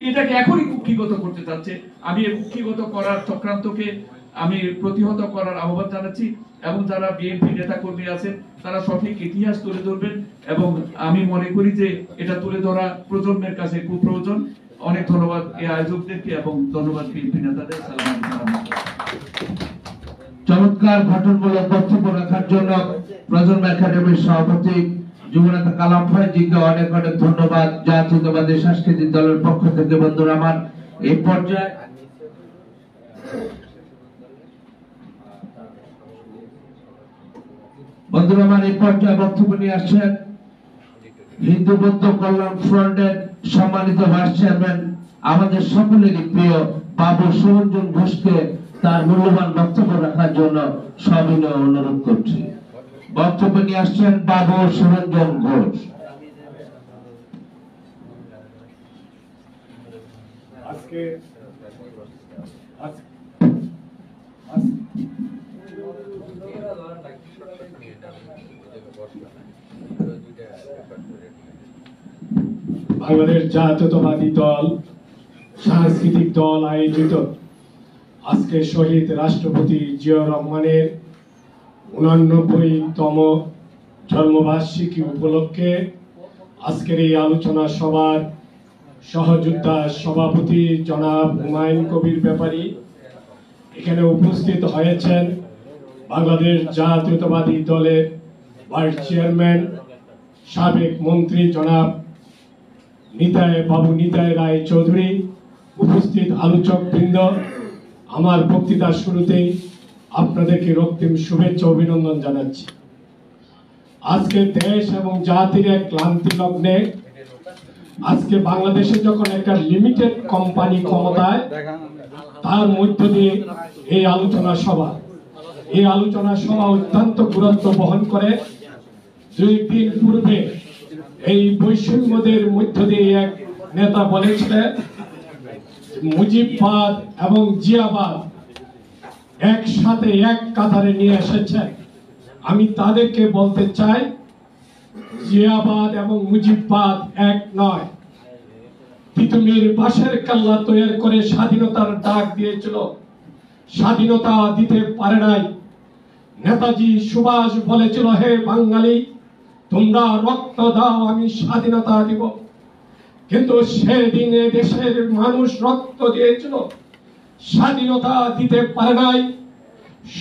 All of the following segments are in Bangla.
এটাকে এখনই কুক্ষিগত করতে চাচ্ছে। আমি এই কুক্ষিগত করার চক্রান্তকে আমি প্রতিহত করার আহ্বান জানাচ্ছি এবং যারা বিএনপি নেতা কর্মী আছেন তারা সঠিক ইতিহাস তুলে ধরবেন এবং আমি মনে করি যে এটা তুলে ধরা প্রজন্মের কাছে খুব প্রয়োজন। অনেক ধন্যবাদ এই আয়োজকদেরকে এবং ধন্যবাদ বিএনপি নেতাদের। চমৎকার গঠনমূলক বক্তব্য রাখার জন্য প্রজন্ম একাডেমির সভাপতি যুবনেতা কালাম ভাইজিকে অনেক অনেক ধন্যবাদ। জাতীয়তাবাদী সাংস্কৃতিক দলের পক্ষ থেকে বন্ধুরা আমার এই পর্যায়ে বক্তব্য নিয়ে আসছেন হিন্দু বৌদ্ধ কল্যাণ ফ্রন্টের সম্মানিত ভাইস চেয়ারম্যান আমাদের সকলেরই প্রিয় বাবু সুরঞ্জন ঘোষকে তার মূল্যবান বক্তব্য রাখার জন্য সবিনয় অনুরোধ করছি। বক্তব্য নিয়ে আসছেন বাবু সুরঞ্জন ঘোষ। বাংলাদেশ জাতীয়তাবাদী দল সাংস্কৃতিক দল আয়োজিত আজকে শহীদ রাষ্ট্রপতি জিয়াউর রহমানের 89তম জন্মবার্ষিকী উপলক্ষে আজকের এই আলোচনা সভার সহযোদ্ধা সভাপতি জনাব হুমায়ুন কবির ব্যাপারী, এখানে উপস্থিত হয়েছেন বাংলাদেশ জাতীয়তাবাদী দলের ভাইস চেয়ারম্যান সাবেক মন্ত্রী জনাব নিতাই রায় চৌধুরী, উপস্থিত আলোচক বৃন্দ, আমার বক্তৃতার শুরুতেই আপনাদেরকে রক্তিম শুভেচ্ছা অভিনন্দন জানাচ্ছি। আজকে দেশ এবং জাতির এক ক্লান্তি লগ্নে আজকে বাংলাদেশে যখন একটা লিমিটেড কোম্পানি ক্ষমতায়, তার মধ্য দিয়ে এই আলোচনা সভা অত্যন্ত গুরুত্ব বহন করে। 2 দিন পূর্বে এই বৈষম্যদের মধ্য দিয়ে এক নেতা বলেছিলেন মুজিববাদ এবং জিয়াবাদ একসাথে এক কাতারে নিয়ে এসেছেন। আমি তাদেরকে বলতে চাই জিয়াবাদ এবং মুজিববাদ এক নয়। তিতুমির বাঁশের কাল্লা তৈরি করে স্বাধীনতার ডাক দিয়েছিল, স্বাধীনতা দিতে পারে নাই। নেতাজি সুভাষ বলেছিল, হে বাঙালি তোমরা রক্ত দাও আমি স্বাধীনতা দিব। কিন্তু সেদিনে দেশের মানুষ রক্ত দিয়েছিল, স্বাধীনতা দিতে পারে নাই।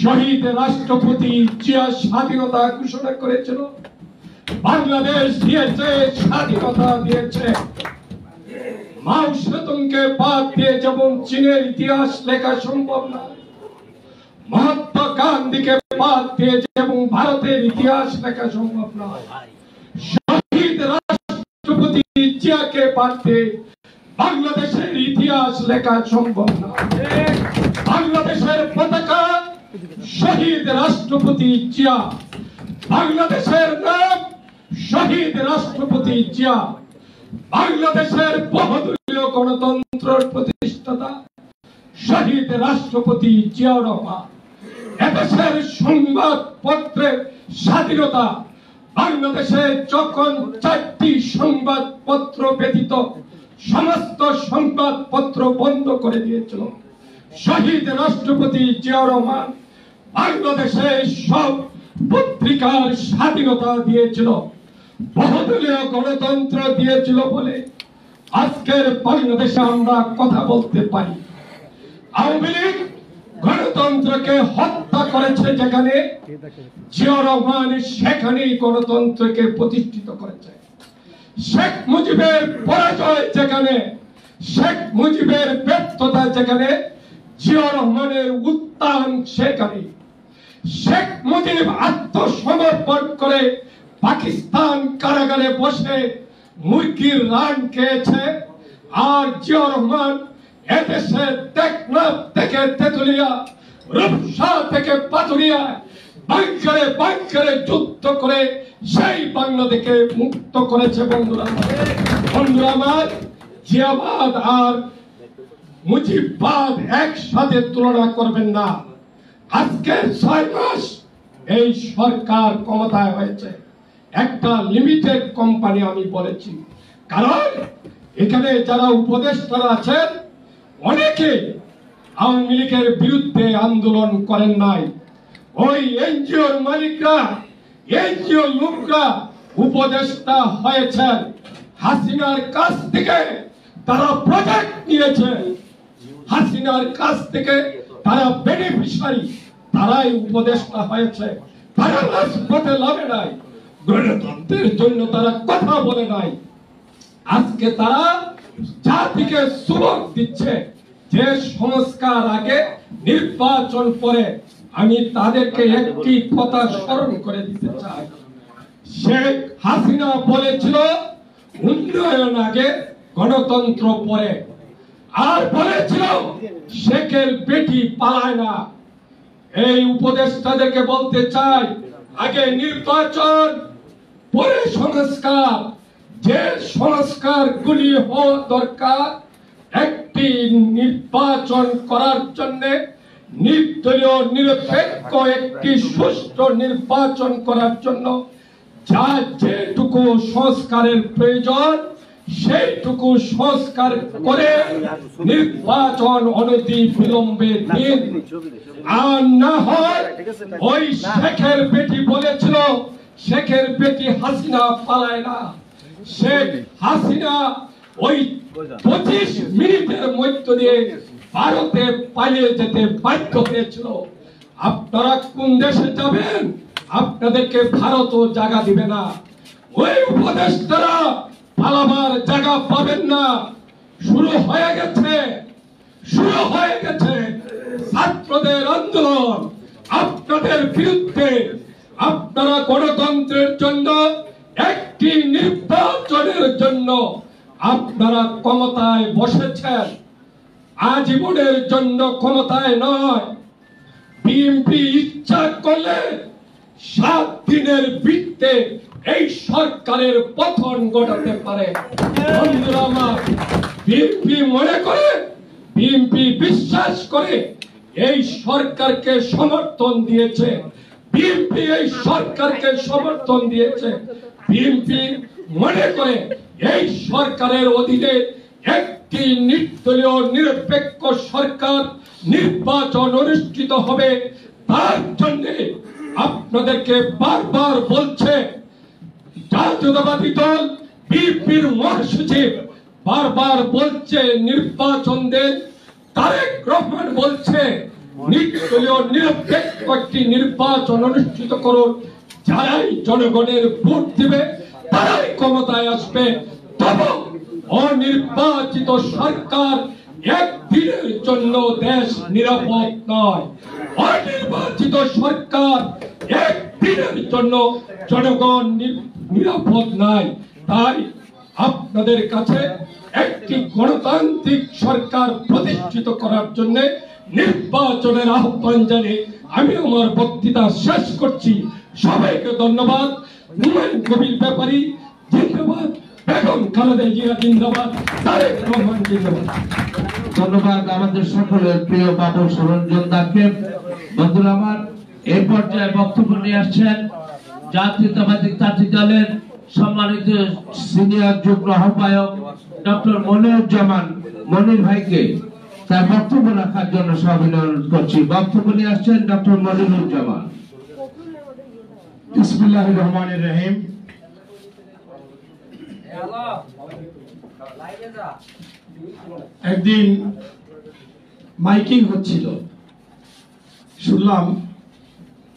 শহীদ রাষ্ট্রপতি জিয়া স্বাধীনতা ঘোষণা করেছিল, বাংলাদেশ দিয়েছে, স্বাধীনতা দিয়েছে। মাও সেতুংকে বাদ দিয়ে যেমন চীনের ইতিহাস লেখা সম্ভব না, মহাত্মা গান্ধীকে বাদ দিয়ে যেমন ভারতের ইতিহাস লেখা সম্ভব নয়, শহীদ রাষ্ট্রপতি জিয়াকে বাদ দিয়ে বাংলাদেশের ইতিহাস লেখা সম্ভব নয়। বাংলাদেশের পতাকা শহীদ রাষ্ট্রপতি জিয়া, বাংলাদেশের নাম শহীদ রাষ্ট্রপতি জিয়া, বাংলাদেশের বহুদলীয় গণতন্ত্রের প্রতিষ্ঠাতা শহীদ রাষ্ট্রপতি জিয়াউর রহমান। এদেশের সংবাদপত্রের স্বাধীনতা, বাংলাদেশে যখন 4টি সংবাদপত্র ব্যতীত সমস্ত সংবাদপত্র বন্ধ করে দিয়েছিল, শহীদ রাষ্ট্রপতি জিয়াউর রহমান বাংলাদেশে সব পত্রিকার স্বাধীনতা দিয়েছিল, বহুদলীয় গণতন্ত্র দিয়েছিল বলে আজকের বাংলাদেশে আমরা কথা বলতে পারি। আওয়ামী লীগ গণতন্ত্রকে হত্যা করেছে যেখানে, জিয়াউর রহমান সেখানেই গণতন্ত্রকে প্রতিষ্ঠিত করেছে। শেখ মুজিবের পরাজয় যেখানে, শেখ মুজিবের ব্যর্থতা যেখানে, জিয়াউর রহমানের উত্থান সেখানে। শেখ মুজিব আত্মসমর্পণ করে পাকিস্তান কারাগারে বসে মুরগির রান খেয়েছে, আর জিয়াউর রহমান এদেশে টেকনাফ থেকে তেতুলিয়া, রূপসা থেকে পাথুরিয়া বাংকারে যুদ্ধ করে সেই বাংলাদেশকে মুক্ত করেছে। বন্ধুরা আমার, জিয়াবাদ আর মুজিববাদ একসাথে তুলনা করবেন না। আজকে 6 মাস এই সরকার ক্ষমতায় হয়েছে, একটা লিমিটেড কোম্পানি আমি বলেছি, কারণ এখানে যারা উপদেষ্টারা আছেন অনেকে আওয়ামী লীগের বিরুদ্ধে আন্দোলন করেন নাই। ওই এনজিওর মালিকরা, এনজিওর লোকরা উপদেষ্টা হয়েছেন। হাসিনার কাছ থেকে তারা প্রজেক্ট নিয়েছে, হাসিনার কাছ থেকে তারা বেনিফিশিয়ারি, তারাই উপদেষ্টা হয়েছে। তারা রাজপথে লাভে নাই, গণতন্ত্রের জন্য তারা কথা বলে নাই। আজকে তারা জাতিকে সুবক দিচ্ছে যে সংস্কার আগে নির্বাচন পরে। আমি তাদেরকে একটি কথা স্মরণ করে দিতে চাই। শেখ হাসিনা বলেছিল উন্নয়ন আগে গণতন্ত্র পরে, আর বলেছিল শেখের বেটি পালায় না। এই উপদেষ্টাদেরকে বলতে চাই আগে নির্বাচন পরে সংস্কার। যে সংস্কার গুলি হওয়া দরকার, একটি নির্বাচন করার জন্য নির্দলীয় নিরপেক্ষ একটি সুষ্ঠু নির্বাচন করার জন্য যা যেটুকু সংস্কারের প্রয়োজন সেইটুকু সংস্কার করে নির্বাচন অনতি বিলম্বে দিন। আর না হয় ওই শেখের বেটি বলেছিল শেখের বেটি হাসিনা পালায় না। শেখ হাসিনা ওই 25 মিনিটের মধ্য দিয়ে ভারতে পালিয়ে যেতে বাধ্য হয়েছিল। আপনারা কোন দেশে যাবেন? আপনাদেরকে ভারতও জায়গা দিবে না। ওই উপদেষ্টারা পালাবার জায়গা পাবেন না। শুরু হয়ে গেছে, শুরু হয়ে গেছে ছাত্রদের আন্দোলন আপনাদের বিরুদ্ধে। আপনারা গণতন্ত্রের জন্য, একটি নির্বাচনের জন্য আপনারা ক্ষমতায় বসেছেন, আজীবনের জন্য ক্ষমতায় নয়। বিএনপি ইচ্ছা করলে 7 দিনের ভিত্তিতে এই সরকারের পতন ঘটাতে পারে। বন্ধুরা আমার, বিএনপি মনে করে, বিএনপি বিশ্বাস করে এই সরকারকে সমর্থন দিয়েছে। বিএনপি এই সরকারকে সমর্থন দিয়েছে। বিএনপি মনে করে এই সরকারের অধীনে একটি নির্দলীয় নিরপেক্ষ সরকার নির্বাচন অনুষ্ঠিত হবে। তার জন্য আপনাদেরকে বারবার বলছে জাতীয়তাবাদী দল বিএনপির মহাসচিব বারবার বলছে নির্বাচন দেন। তারেক রহমান বলছে নির্দলীয় নিরপেক্ষ একটি নির্বাচন অনুষ্ঠিত করুন। যারাই জনগণের ভোট দিবে তারাই ক্ষমতায় আসবে। তবে অনির্বাচিত সরকার একদিনের জন্য দেশ নিরাপদ নয়। অনির্বাচিত সরকার একদিনের জন্য জনগণ নিরাপদ নাই। তাই আপনাদের কাছে একটি গণতান্ত্রিক সরকার প্রতিষ্ঠিত করার জন্য নির্বাচনের আহ্বান জানিয়ে আমি আমার বক্তৃতা শেষ করছি। সবাইকে ধন্যবাদ। হুমায়ুন কবির ব্যাপারী জিন্দাবাদ, বেগম খালেদা জিয়া জিন্দাবাদ, তারেক রহমান জিন্দাবাদ। ধন্যবাদ আমাদের সকলের প্রিয় বাবু সরঞ্জন দাকে। বন্ধুরা আমার, এই পর্যায়ে বক্তব্য নিয়ে আসছেন জাতীয়তাবাদী ছাত্র দলের সম্মানিত সিনিয়র যুগ্ম আহ্বায়ক ডক্টর মনিরুজ্জামান মনির ভাইকে তার বক্তব্য রাখার জন্য সবিনয় অনুরোধ করছি। বক্তব্য নিয়ে আসছেন ডক্টর মনিরুজ্জামান। বিসমিল্লাহির রহমানির রহিম। একদিন মাইকিং হচ্ছিল, শুনলাম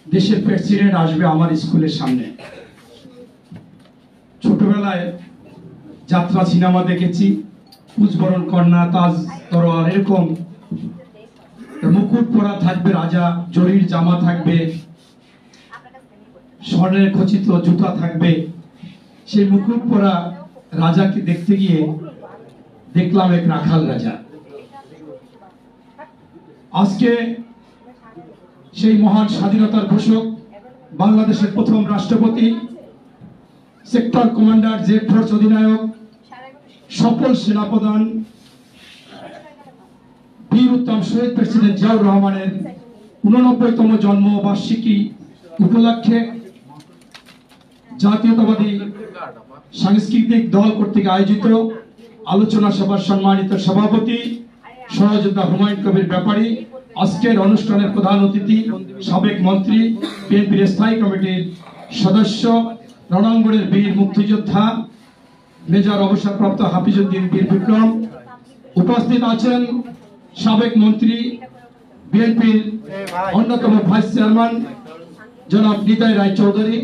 দেশের প্রেসিডেন্ট আসবে আমার স্কুলের সামনে। ছোটবেলায় যাত্রা সিনেমা দেখেছি, কুচবরণ কন্যা, তাজ তরোয়ার, এরকম মুকুট পরা থাকবে রাজা, জরির জামা থাকবে, স্বর্ণের খচিত জুতা থাকবে। সেই মুকুট পরা রাজাকে দেখতে গিয়ে দেখলাম এক রাখাল রাজা। আজকে সেই মহান স্বাধীনতার ঘোষক, বাংলাদেশের প্রথম রাষ্ট্রপতি, সেক্টর কমান্ডার, জেড ফোর্স অধিনায়ক, সফল সেনাপ্রধান, বীর উত্তম শহীদ প্রেসিডেন্ট জিয়াউর রহমানের 89তম জন্মবার্ষিকী উপলক্ষে জাতীয়তাবাদী সাংস্কৃতিক দল কর্তৃক আয়োজিত আলোচনা সভার সম্মানিত সভাপতি সহযোদ্ধা হুমায়ুন কবির ব্যাপারী, আজকের অনুষ্ঠানের প্রধান অতিথি সাবেক মন্ত্রী, বিএনপির স্থায়ী কমিটির সদস্য, রণাঙ্গনের বীর মুক্তিযোদ্ধা মেজর অবসরপ্রাপ্ত হাফিজউদ্দিন বীর বিক্রম, উপস্থিত আছেন সাবেক মন্ত্রী, বিএনপির অন্যতম ভাইস চেয়ারম্যান জনাব নিতাই রায় চৌধুরী,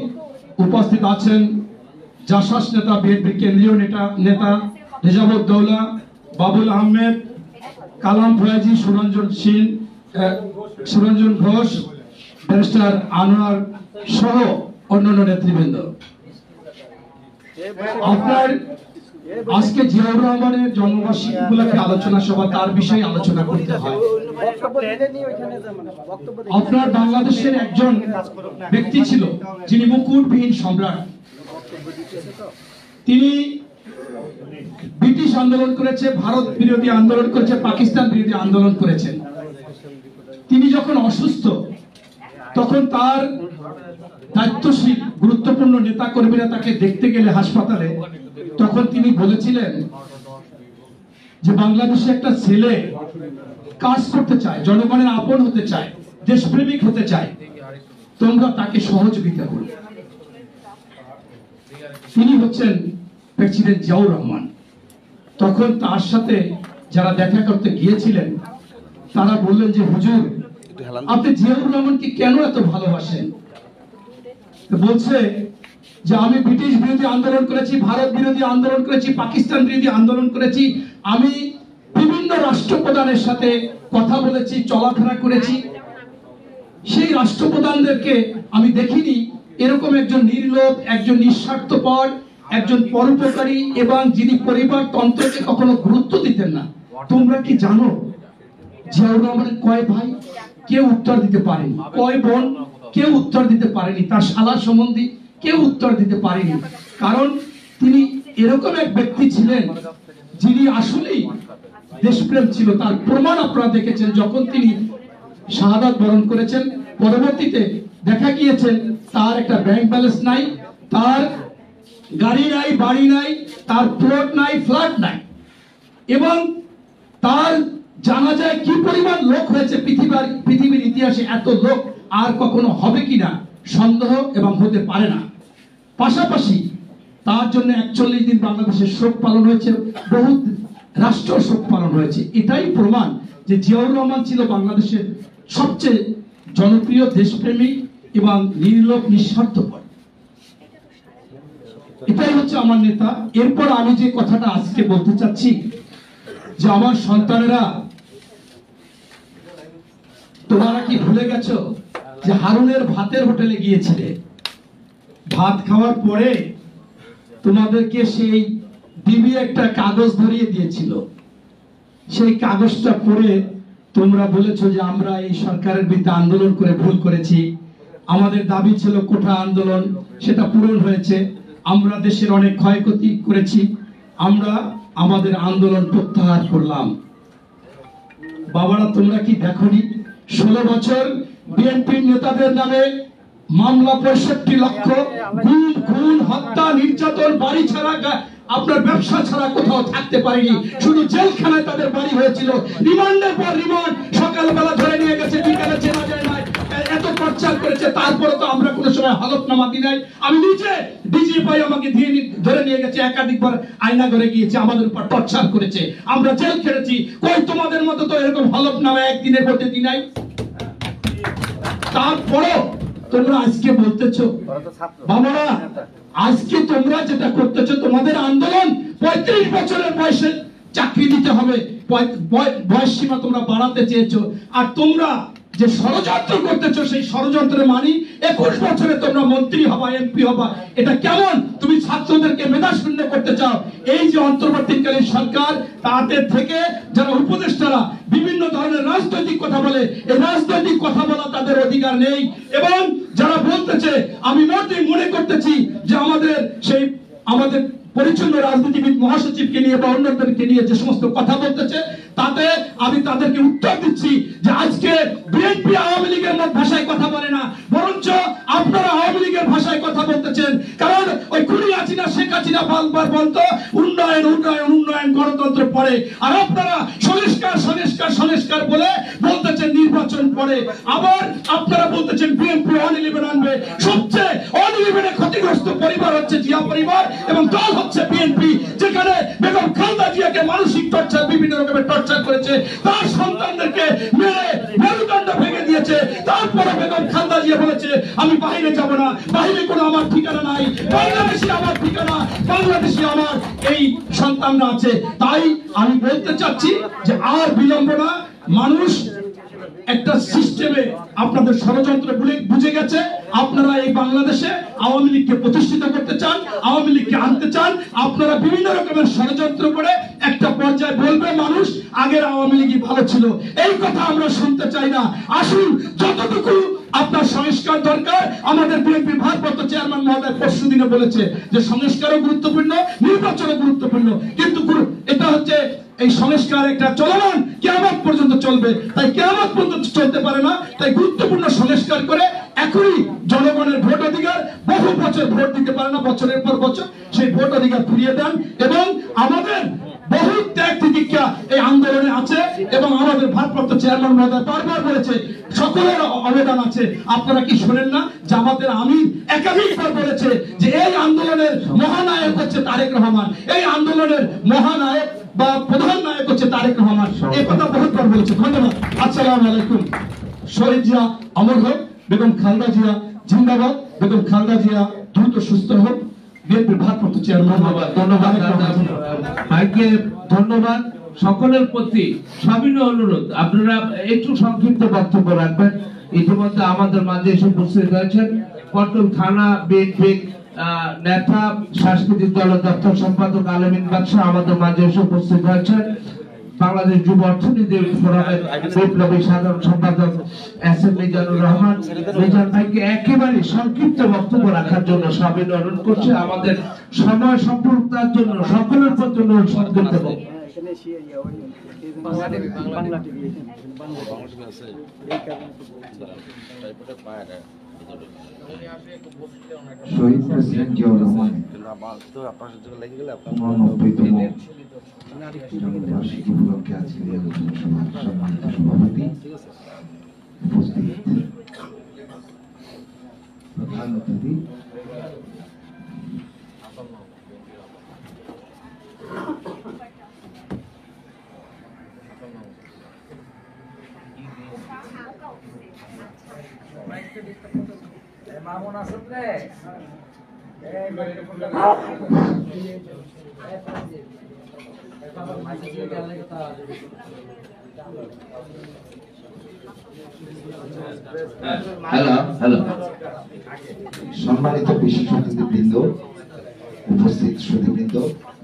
উপস্থিত আছেন জাসাস নেতা, বিএনপির কেন্দ্রীয় নেতা রেজাবউদ্দৌলা, বাবুল আহমেদ, কালাম ফয়াজি, সুরঞ্জন ঘোষ, ব্যারিস্টার আনোয়ার সহ অন্যান্য নেতৃবৃন্দ। আপনার আজকে জিয়াউর রহমানের জন্মবার্ষিকী উপলক্ষে আলোচনা সভা, তার বিষয়ে আলোচনা করতে হয়। আপনার বাংলাদেশের একজন ব্যক্তি ছিল যিনি মুকুটবিহীন সম্রাট। তিনি ব্রিটিশ আন্দোলন করেছে, ভারত বিরোধী আন্দোলন করেছে, পাকিস্তান বিরোধী আন্দোলন করেছেন। তিনি যখন অসুস্থ, তখন তার দায়িত্বশীল গুরুত্বপূর্ণ নেতা কর্মীরা তাকে দেখতে গেলে হাসপাতালে, তখন তিনি বলেছিলেন যে বাংলাদেশে একটা ছেলে কাজ করতে চায়, জনগণের আপন হতে চায়, দেশপ্রেমিক হতে চায়, তোমরা তাকে সহযোগিতা করো। তিনি হচ্ছেন প্রেসিডেন্ট জিয়াউর রহমান। তখন তার সাথে যারা দেখা করতে গিয়েছিলেন তারা বললেন যে হুজুর, আপনি জিয়াউর রহমানকে কেন এত ভালোবাসেন? বলছে যে আমি ব্রিটিশ বিরোধী আন্দোলন করেছি, ভারত বিরোধী আন্দোলন করেছি, পাকিস্তান বিরোধী আন্দোলন করেছি, আমি বিভিন্ন রাষ্ট্রপ্রধানের সাথে কথা বলেছি, চলাফেরা করেছি। সেই রাষ্ট্রপ্রধানদেরকে আমি দেখিনি এরকম একজন নির্লোভ, একজন নিঃস্বার্থপর, একজন পরোপকারী এবং যিনি পরিবারতন্ত্রকে কখনো গুরুত্ব দিতেন না। তোমরা কি জানো জিয়াউর রহমানের কয় ভাই? কেউ উত্তর দিতে পারেনি। কয় বোন? কেউ উত্তর দিতে পারেনি। তার শালা সম্বন্ধী কেউ উত্তর দিতে পারেনি। কারণ তিনি এরকম এক ব্যক্তি ছিলেন যিনি আসলেই দেশপ্রেম ছিল। তার প্রমাণ আপনারা দেখেছেন যখন তিনি শাহাদাত বরণ করেছেন। পরবর্তীতে দেখা গিয়েছেন তার একটা ব্যাংক ব্যালেন্স নাই, তার গাড়ি নাই, বাড়ি নাই, তার প্লট নাই, ফ্ল্যাট নাই, এবং তার জানা যায় কি পরিমাণ লোক হয়েছে পৃথিবীর ইতিহাসে। এত লোক আর কখনো হবে কিনা সন্দেহ এবং হতে পারে না। পাশাপাশি তার জন্য 41 দিন বাংলাদেশের শোক পালন হয়েছে, বহু রাষ্ট্র শোক পালন হয়েছে। এটাই প্রমাণ যে জিয়াউর রহমান ছিল বাংলাদেশের সবচেয়ে জনপ্রিয়, দেশপ্রেমিক এবং নির্লোভ, নিঃস্বার্থপর। এটাই হচ্ছে আমার নেতা। এরপর আমি যে কথাটা আজকে বলতে চাচ্ছি যে আমার সন্তানেরা, তোমরা কি ভুলে গেছো যে হারুনের ভাতের হোটেলে গিয়েছিলে? ভাত খাওয়ার পরে তোমাদেরকে সেই দিবি একটা কাগজ ধরিয়ে দিয়েছিল। সেই কাগজটা পড়ে তোমরা বলেছো যে আমরা এই সরকারের বিরুদ্ধে আন্দোলন করে ভুল করেছি, আমাদের দাবি ছিল কোঠা আন্দোলন, সেটা পূরণ হয়েছে, আমরা দেশের অনেক ক্ষয়ক্ষতি করেছি, আমরা আমাদের আন্দোলন প্রত্যাহার করলাম। বাবারা, তোমরা কি দেখোনি 16 বছর বিএনপি নেতাদের নামে মামলা, 65 লক্ষ, খুন, হত্যা, নির্যাতন, বাড়ি ছাড়া, আপনার ব্যবসা ছাড়া কোথাও থাকতে পারেনি। শুধু জেলখানায় তাদের বাড়ি হয়েছিল। রিমান্ডের পর রিমান্ড, সকালবেলা ধরে নিয়ে গেছে, বিকালে চেনা যায় না, এত প্রচার করেছে। তারপরে তো আমরা কোনো সময় হলফনামা দিই নাই। আমি নিজে ডিজিপি আমাকে ধরে নিয়ে গেছে, একাধিকবার আয়না ঘরে গিয়েছে, আমাদের উপর টর্চার করেছে, আমরা জেল খেটেছি। কই তোমাদের মতো তো এরকম হলফনামা একদিনের মধ্যে দিই নাই। তারপরেও তোমরা আজকে বলতেছো, বাবারা, আজকে তোমরা যেটা করতেছো, তোমাদের আন্দোলন 35 বছরের বয়সে চাকরি দিতে হবে, বয়স সীমা তোমরা বাড়াতে চেয়েছো। আর তোমরা যে ষড়যন্ত্র করতেছো, সেই ষড়যন্ত্রের মানি 21 বছরে তোমরা মন্ত্রী হবা, এমপি হবা। এটা কেমন? তুমি ছাত্রদেরকে মেধা শূন্য করতে চাও। এই যে অন্তর্বর্তীকালীন সরকার, তাদের থেকে যারা উপদেষ্টারা বিভিন্ন ধরনের রাজনৈতিক কথা বলে, এই রাজনৈতিক কথা বলা তাদের অধিকার নেই। এবং যারা বলতেছে, আমি মনে করতেছি যে আমাদের পরিচ্ছন্ন রাজনীতিবিদ মহাসচিবকে নিয়ে বা অন্যদেরকে নিয়ে যে সমস্ত কথা বলতেছে, তাতে আমি তাদেরকে উত্তর দিচ্ছি যে আজকে বিএনপি আওয়ামী লীগের ভাষায় কথা বলে না, বরঞ্চ আপনারা আওয়ামী লীগের ভাষায় কথা বলতেছেন। কারণ ওই খুনি হাসিনা শেখ হাসিনা বারবার বলতো উন্নয়ন উন্নয়ন উন্নয়ন গণতন্ত্র পরে, আর আপনারা সংস্কার সংস্কার সংস্কার বলে বলতেছেন নির্বাচন পরে। আবার আপনারা বলতেছেন বিএনপি 111 আনবে। সবচেয়ে 111 ক্ষতিগ্রস্ত পরিবার হচ্ছে জিয়া পরিবার এবং দল হচ্ছে বিএনপি, যেখানে বেগম খালেদা জিয়াকে মানসিক টর্চার, বিভিন্ন রকমের টর্চার করেছে, তার সন্তানদেরকে মেরে মেরুদণ্ড ভেঙে দিয়েছে। তারপরে বেগম খালেদা জিয়া বলেছে আমি বাইরে যাব না, বাইরে কোনো আমার ঠিকানা নাই, বাংলাদেশে আমার ঠিকানা, বাংলাদেশে আমার এই সন্তানরা আছে। তাই আমি বলতে চাচ্ছি যে আর বিলম্ব না, মানুষ একটা সিস্টেমে আপনাদের ষড়যন্ত্র বুঝে গেছে। আপনারা এই বাংলাদেশে আওয়ামী লীগকে প্রতিষ্ঠিত করতে চান, আওয়ামী লীগকে আনতে চান। আপনারা বিভিন্ন রকমের ষড়যন্ত্র করে একটা পর্যায়ে বলবে মানুষ আগের আওয়ামী লীগই ভালো ছিল। এই কথা আমরা শুনতে চাই না। আসুন, যতটুকু আপনার সংস্কার দরকার, আমাদের বিএনপি ভারপ্রাপ্ত চেয়ারম্যান মহোদয় পরশু দিনে বলেছে যে সংস্কারও গুরুত্বপূর্ণ, নির্বাচনও গুরুত্বপূর্ণ, কিন্তু এটা হচ্ছে এই সংস্কার একটা চলমান, কিয়ামত পর্যন্ত চলবে। তাই কিয়ামত পর্যন্ত চলতে পারে না। তাই গুরুত্বপূর্ণ সংস্কার করে এখনই জনগণের ভোট অধিকার, বহু বছর ভোট দিতে পারে না, বছরের পর বছর, সেই ভোট অধিকার ফিরিয়ে দেন। এবং আমাদের বহু ত্যাগ তিতিক্ষা এই আন্দোলনে আছে এবং আমাদের ভারপ্রাপ্ত চেয়ারম্যান মহোদয় বারবার বলেছে সকলের অবদান আছে। আপনারা কি শোনেন না? জামাতের আমির একাধিকবার বলেছে যে এই আন্দোলনের মহানায়ক হচ্ছে তারেক রহমান, এই আন্দোলনের মহানায়ক বা প্রধান নায়ক হচ্ছে তারেক রহমান। এই কথা বহুতবার বলেছে। ধন্যবাদ। আসসালামু আলাইকুম। শহীদ জিয়া অমর হোক, বেগম খালেদা জিয়া জিন্দাবাদ, বেগম খালেদা জিয়া দ্রুত সুস্থ হোক। বিএনপির ভারপ্রাপ্ত চেয়ারম্যান। ধন্যবাদ ভাইকে, ধন্যবাদ। সকলের প্রতি সবিনয় অনুরোধ আপনারা একটু সংক্ষিপ্ত বক্তব্য রাখবেন। ইতিমধ্যে আমাদের মাঝে এসে উপস্থিত হয়েছেন পল্টন থানা বিএনপি নেতা, সাংস্কৃতিক দল দপ্তর সম্পাদক আলমিন বাদশা আমাদের মাঝে এসে উপস্থিত হয়েছেন। বাংলাদেশ যুব অর্থনীতি ফোরামের বিপ্লবী সাধারণ সম্পাদক এস এম মিজানুর রহমান। মিজান ভাইকে একেবারে সংক্ষিপ্ত বক্তব্য রাখার জন্য সবিনয় অনুরোধ করছে। আমাদের সময় সম্পূর্ণতার জন্য সকলের প্রতি অনুরোধ সংক্ষিপ্ত শহীদ প্রেসিডেন্ট জিয়াউর রহমান 89তম জন্মবার্ষিকী উপলক্ষে আজকের এই আলোচনা সভার সম্মানিত সভাপতি, উপস্থিত প্রধান অতিথি, মামুন আসুন রে সম্মানিত বিশেষ অতিথিবৃন্দ, উপস্থিত সুধীবৃন্দ,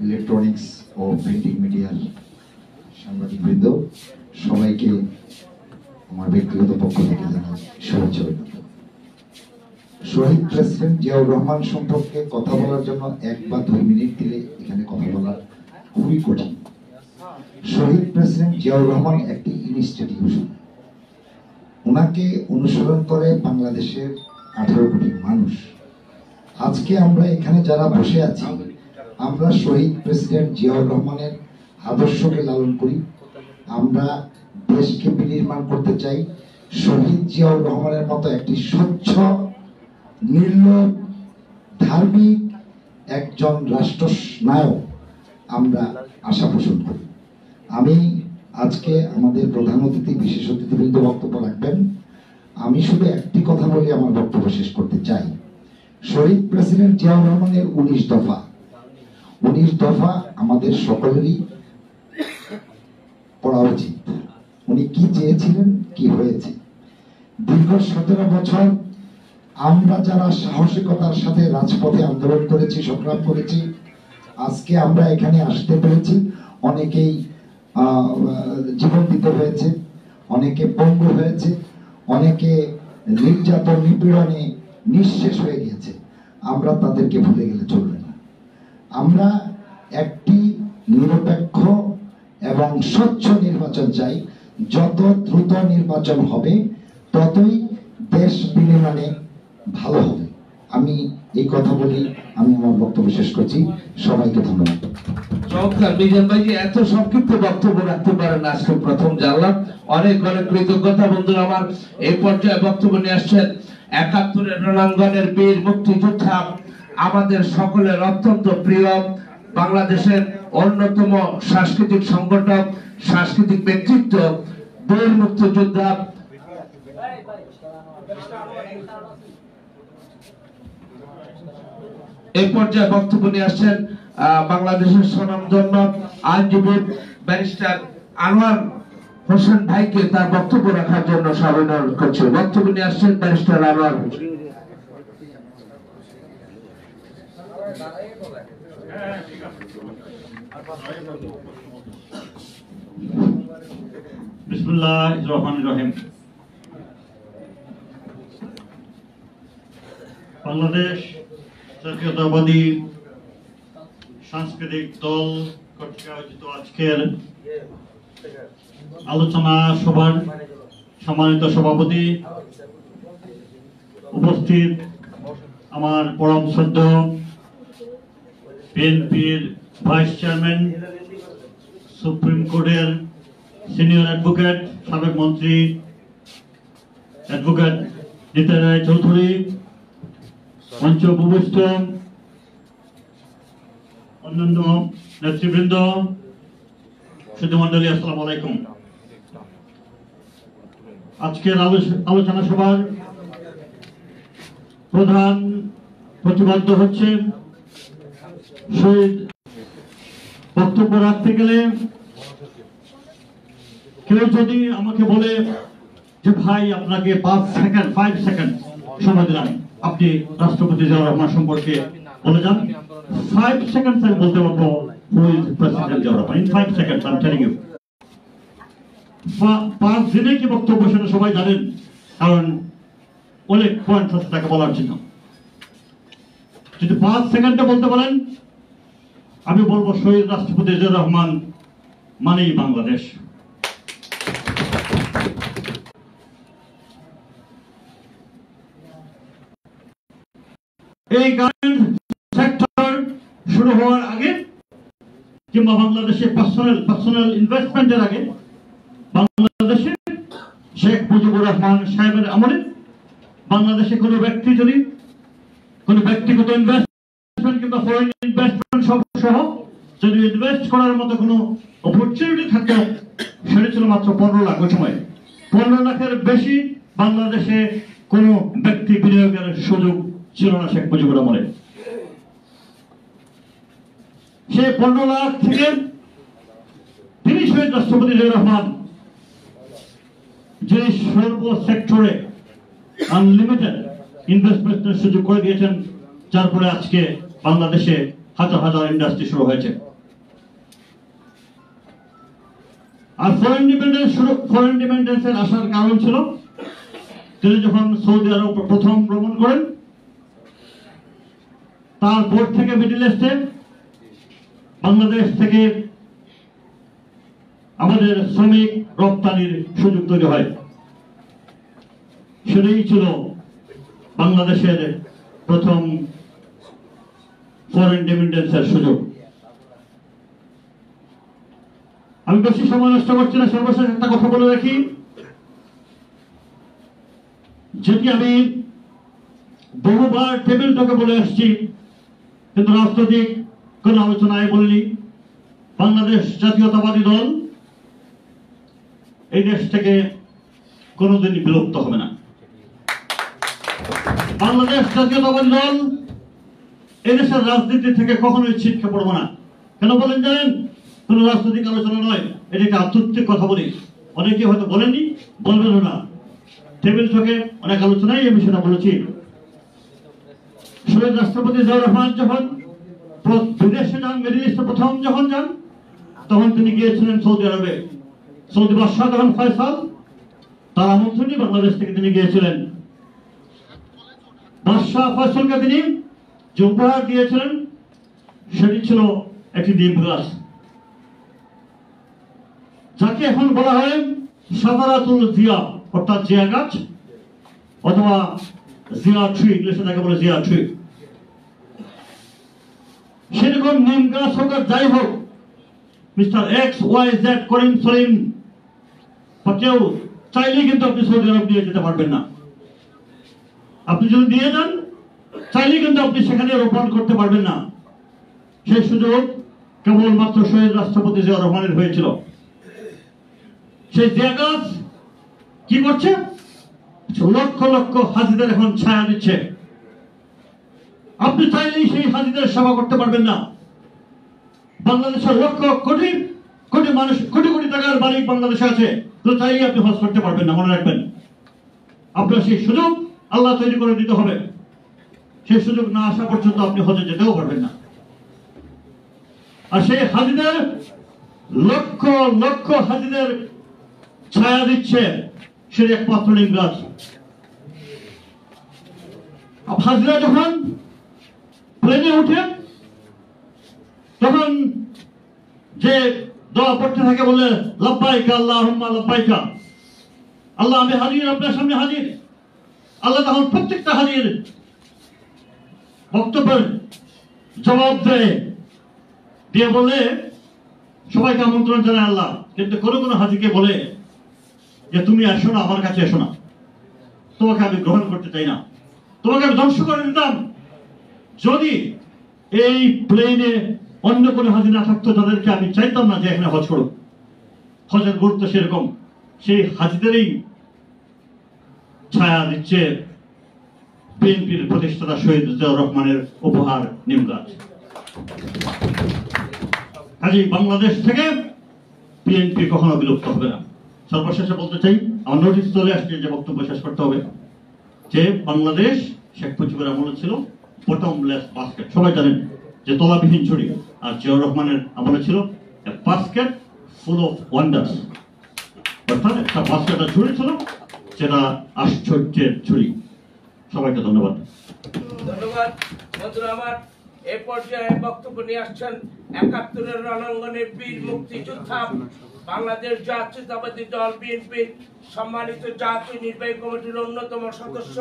ইলেকট্রনিক্স ও প্রিন্টিং মিডিয়ার সাংবাদিকবৃন্দ, সবাইকে আমার ব্যক্তিগত পক্ষ থেকে জানাই শুভেচ্ছা। শহীদ প্রেসিডেন্ট জিয়াউর রহমান সম্পর্কে কথা বলার জন্য 1 বা 2 মিনিট দিলে এখানে কথা বলা খুবই কঠিন। শহীদ প্রেসিডেন্ট জিয়াউর রহমান একটি ইনস্টিটিউশন, ওনাকে অনুসরণ করে বাংলাদেশের 18 কোটি মানুষ। আজকে আমরা এখানে যারা বসে আছি, আমরা শহীদ প্রেসিডেন্ট জিয়াউর রহমানের আদর্শকে লালন করি। আমরা দেশকে বিনির্মাণ করতে চাই। শহীদ জিয়াউর রহমানের মতো একটি স্বচ্ছ, নির্লোভ, ধার্মিক একজন রাষ্ট্রনায়ক আমরা আশা পোষণ করি। আমি আজকে আমাদের প্রধান অতিথি, বিশেষ অতিথিবৃন্দ বক্তব্য রাখবেন। আমি শুধু একটি কথা বলে আমার বক্তব্য শেষ করতে চাই। শহীদ প্রেসিডেন্ট জিয়াউর রহমানের 19 দফা আমাদের সকলেরই পড়া উচিত। উনি কি চেয়েছিলেন, কি হয়েছে। দীর্ঘ 17 বছর আমরা যারা সাহসিকতার সাথে রাজপথে আন্দোলন করেছি, সংগ্রাম করেছি, আজকে আমরা এখানে আসতে পেরেছি। অনেকেই জীবন দিতে হয়েছে, অনেকে পঙ্গু হয়েছে, অনেকে নির্যাতন নিপীড়নে নিঃশেষ হয়ে গিয়েছে। আমরা তাদেরকে ভুলে গেলে চলবে না। আমরা একটি নিরপেক্ষ এবং স্বচ্ছ নির্বাচন চাই। যত দ্রুত নির্বাচন হবে ততই দেশ বিনির্মাণে ভালো হবে। আমি এই কথা বলি আমি আমার বক্তব্য শেষ করছি। সবাইকে ধন্যবাদ। চমৎকার মিজান ভাই যে এত সংক্ষিপ্ত বক্তব্য রাখতে পারেন আজকে প্রথম জানলাম। অনেক অনেক কৃতজ্ঞতা। বন্ধুরা আমার, এই পর্যায়ে বক্তব্য নিয়ে আসছেন ৭১-এর রণাঙ্গনের বীর মুক্তিযোদ্ধা, আমাদের সকলের অত্যন্ত প্রিয়, বাংলাদেশের অন্যতম সাংস্কৃতিক সংগঠক, সাংস্কৃতিক ব্যক্তিত্ব, বীর মুক্তিযোদ্ধা এই পর্যায়ে বক্তব্য নিয়ে আসছেন বাংলাদেশের স্বনামধন্য আইনজীবী ব্যারিস্টার আনোয়ার হোসেন ভাইকে তার বক্তব্য রাখার জন্য সবাই অনুরোধ করছি। বক্তব্য নিয়ে আসছেন ব্যারিস্টার আনোয়ার হোসেন। বিসমিল্লাহির রহমানির রহিম। বাংলাদেশ জাতীয়তাবাদী সাংস্কৃতিক দল কর্তৃক আয়োজিত আজকের আলোচনা সভার সম্মানিত সভাপতি, উপস্থিত আমার পরম শ্রদ্ধেয় বিএনপির ভাইস চেয়ারম্যান, সুপ্রিম কোর্টের সিনিয়র অ্যাডভোকেট, সাবেক মন্ত্রী অ্যাডভোকেট নিতাই রায় চৌধুরী, মঞ্চ উপবিষ্ট অন্যান্য নেতৃবৃন্দ, সুধীমণ্ডলী, আসসালামু আলাইকুম। আজকের আলোচনা সভার প্রধান প্রতিপাদ্য হচ্ছে শহীদ বক্তব্য রাখতে গেলে কেউ যদি আমাকে বলে যে ভাই আপনাকে 5 সেকেন্ড সময় দিলাম, আপনি রাষ্ট্রপতি জিয়াউর রহমান সম্পর্কে বলে যান, 5 সেকেন্ড আমি বলতে পারবো who is president Ziaur Rahman. In 5 seconds I am telling you. 5 দিনে কি বক্তব্য সেটা সবাই জানেন, কারণ অনেক পয়েন্ট আছে তাকে বলার জন্য। যদি 5 সেকেন্ডে বলতে বলেন, আমি বলবো শহীদ রাষ্ট্রপতি জিয়াউর রহমান মানেই বাংলাদেশ। এই গার্মেন্ট সেক্টর শুরু হওয়ার আগে কিংবা বাংলাদেশে পার্সোনাল ইনভেস্টমেন্টের আগে বাংলাদেশে শেখ মুজিবুর রহমান সাহেবের আমলে বাংলাদেশে কোনো ব্যক্তি যদি কোনো ব্যক্তিগত ইনভেস্টমেন্ট কিংবা ফরেন ইনভেস্টমেন্ট সহ যদি ইনভেস্ট করার মতো কোনো অপরচুনিটি থাকে, সেটা ছিল মাত্র 15 লাখ। ওই সময় 15 লাখের বেশি বাংলাদেশে কোনো ব্যক্তি বিনিয়োগের সুযোগ ছিল না শেখ মুজিবুর আমলে। সে 15 লাখ থেকে তিনি শহীদ রাষ্ট্রপতি জিয়াউর রহমান যে সর্ব সেক্টরে আনলিমিটেড ইনভেস্টমেন্টের সুযোগ করে দিয়েছেন, যার ফলে আজকে বাংলাদেশে হাজার হাজার ইন্ডাস্ট্রি শুরু হয়েছে। আর ফরেন ডিপেন্ডেন্সের আসার কারণ ছিল তিনি যখন সৌদি আরব প্রথম ভ্রমণ করেন, তারপর থেকে মিডল ইস্টে বাংলাদেশ থেকে আমাদের শ্রমিক রপ্তানির সুযোগ তৈরি হয়। সেটাই ছিল বাংলাদেশের প্রথম ফরেন ডিপেন্ডেন্সের সুযোগ। আমি বেশি সময় নষ্ট করছি না, সর্বশেষ একটা কথা বলে রাখি, যেটি আমি বহুবার টেবিল টকে বলে আসছি, কিন্তু রাজনৈতিক কোন আলোচনায় বলিনি। বাংলাদেশ জাতীয়তাবাদী দল এই দেশ থেকে কোনোদিনই বিলুপ্ত হবে না। বাংলাদেশ জাতীয়তাবাদী দল এই দেশের রাজনীতি থেকে কখনোই ছিটকে পড়বো না। কেন বলেন জানেন? কোন রাজনৈতিক আলোচনা নয়, এটা একটা আধ্যাত্মিক কথা বলি। অনেকে হয়তো বলেননি, বলবেন না। টেবিল থেকে অনেক আলোচনায় আমি সেটা বলেছি। শহীদ রাষ্ট্রপতি জিয়াউর রহমান যখন বিদেশে যান, মিডল ইস্টে প্রথম যখন যান, তখন তিনি গিয়েছিলেন সৌদি আরবে। সৌদি বাদশাহ তখন ফয়সাল, তার আমন্ত্রণে বাংলাদেশ থেকে তিনি গিয়েছিলেন। বাদশাহ ফয়সালকে তিনি যে উপহার দিয়েছিলেন সেটি ছিল একটি নিম গাছ, যাকে এখন বলা হয় সাদারাতুল জিয়া, অর্থাৎ জিয়া গাছ অথবা জিয়া ট্রি, ইংলিশে তাকে বলে জিয়া ট্রি। সেরকম নিম গাছ হোক আর যাই হোক, মিস্টার এক্স ওয়াই জেড করিম সলিম বা কেউ চাইলেই কিন্তু আপনি সৌদি আরব নিয়ে যেতে পারবেন না। আপনি যদি দিয়ে যান চাইলেই কিন্তু আপনি সেখানে রোপণ করতে পারবেন না। সেই সুযোগ কেবলমাত্র শহীদ রাষ্ট্রপতি জিয়াউর রহমানের হয়েছিল। সেই জিয়া গাছ কি করছে? লক্ষ লক্ষ হাজিদের এখন ছায়া দিচ্ছে। আপনি চাইলেই সেই হাজিদের সেবা করতে পারবেন না। বাংলাদেশের লক্ষ কোটি কোটি মানুষ, কোটি কোটি টাকার মালিক বাংলাদেশে আছে, তো চাইলেই আপনি হজ করতে পারবেন না। মনে রাখবেন, আপনার সেই সুযোগ আল্লাহ তৈরি করে দিতে হবে। সেই সুযোগ না আসা পর্যন্ত আপনি হজে যেতেও পারবেন না। আর সেই হাজিদের লক্ষ লক্ষ হাজিদের ছায়া দিচ্ছে সে একমাত্র নিম গাছ। হাজিরা যখন প্লেনে উঠে তখন যে দোয়া পড়তে থাকে, বলে লাব্বাইকা আল্লাহুম্মা লাব্বাইকা, আল্লাহ আমি হাজির, আপনার সামনে হাজির। আল্লাহ তখন প্রত্যেকটা হাজির বক্তব্যের জবাব দেয়, দিয়ে বলে সবাইকে আমন্ত্রণ জানায় আল্লাহ, কিন্তু কোনো কোনো হাজিকে বলে যে তুমি আসো না, আমার কাছে এসো না, তোমাকে আমি গ্রহণ করতে চাই না, তোমাকে আমি ধ্বংস করে দিতাম যদি এই প্লেনে অন্য কোনো হাজি না থাকতো, যাদেরকে আমি চাইতাম না যে এখানে হজ করুক। হজের গুরুত্ব সেরকম। সেই হাজিদেরই ছায়া দিচ্ছে বিএনপির প্রতিষ্ঠাতা শহীদ জিয়াউর রহমানের উপহার নিম গাছ। কাজেই বাংলাদেশ থেকে বিএনপি কখনো বিলুপ্ত হবে না। সর্বশেষে বলতে চাই, আমার নোটিশ চলে আসছে যে বক্তব্য শেষ করতে হবে, যে বাংলাদেশ শেখ মুজিবুর আমলে ছিল বটমলেস বাস্কেট। সবাই জানেন যে তলাবিহীন ছুরি, আর জিয়াউর রহমানের আমলে ছিল বাস্কেট ফুল অফ ওয়ান্ডার্স। অর্থাৎ একটা বাস্কেটের ছুরি ছিল যেটা আশ্চর্যের ছুরি। সবাইকে ধন্যবাদ। ধন্যবাদ বন্ধুরা আমার। এই পর্যায়ে বক্তব্য নিয়ে আসছেন ৭১-এর রণাঙ্গনের বীর মুক্তিযোদ্ধা, বাংলাদেশ জাতীয়তাবাদী দল বিএনপির সম্মানিত জাতীয় নির্বাহী কমিটির অন্যতম সদস্য,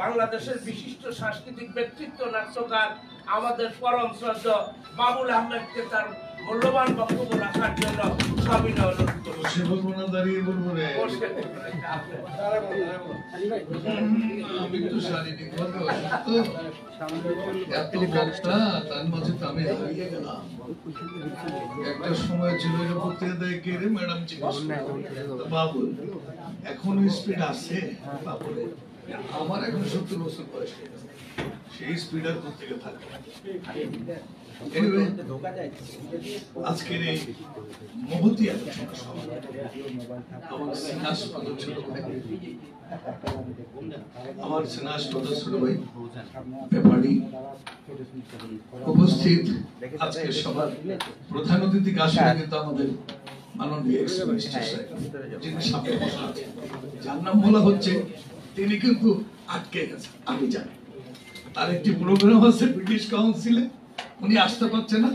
বাংলাদেশের বিশিষ্ট সাংস্কৃতিক ব্যক্তিত্ব, নাট্যকার, আমাদের পরম শ্রদ্ধা বাবুল আহমেদকে তার মূল্যবান বক্তব্য রাখার জন্য সবিনয় অনুরোধ করছি। আমি তো শারীরিকভাবে অসুস্থ, এত বক্তা তার মাঝে তো আমি হারিয়ে গেলাম। একটা সময় ছিল যে বক্তৃতা দেয় কে রে ম্যাডাম জিজ্ঞেস করতো, বাবু এখনো স্পিড আছে? বাবুরে আমার এখন 70 বছর বয়স হয়ে গেছে, সেই স্পিড আর কোথেকে থাকবে। আজকের এই মহতী আলোচনা সভা আমার স্নেহাস্পদ ছোট ভাই, আমার স্নেহাস্পদ ছোট ভাই ব্যাপারী উপস্থিত, আজকে সবার প্রধান অতিথি আসলে কিন্তু আমাদের মাননীয় এক্স মিনিস্টার সাহেব, যিনি সামনে বসা আছেন, যার নাম বলা হচ্ছে, তিনি কিন্তু আটকে গেছেন। আমি জানি তার একটি প্রোগ্রাম আছে ব্রিটিশ কাউন্সিলে, উনি আসতে পারছেন না।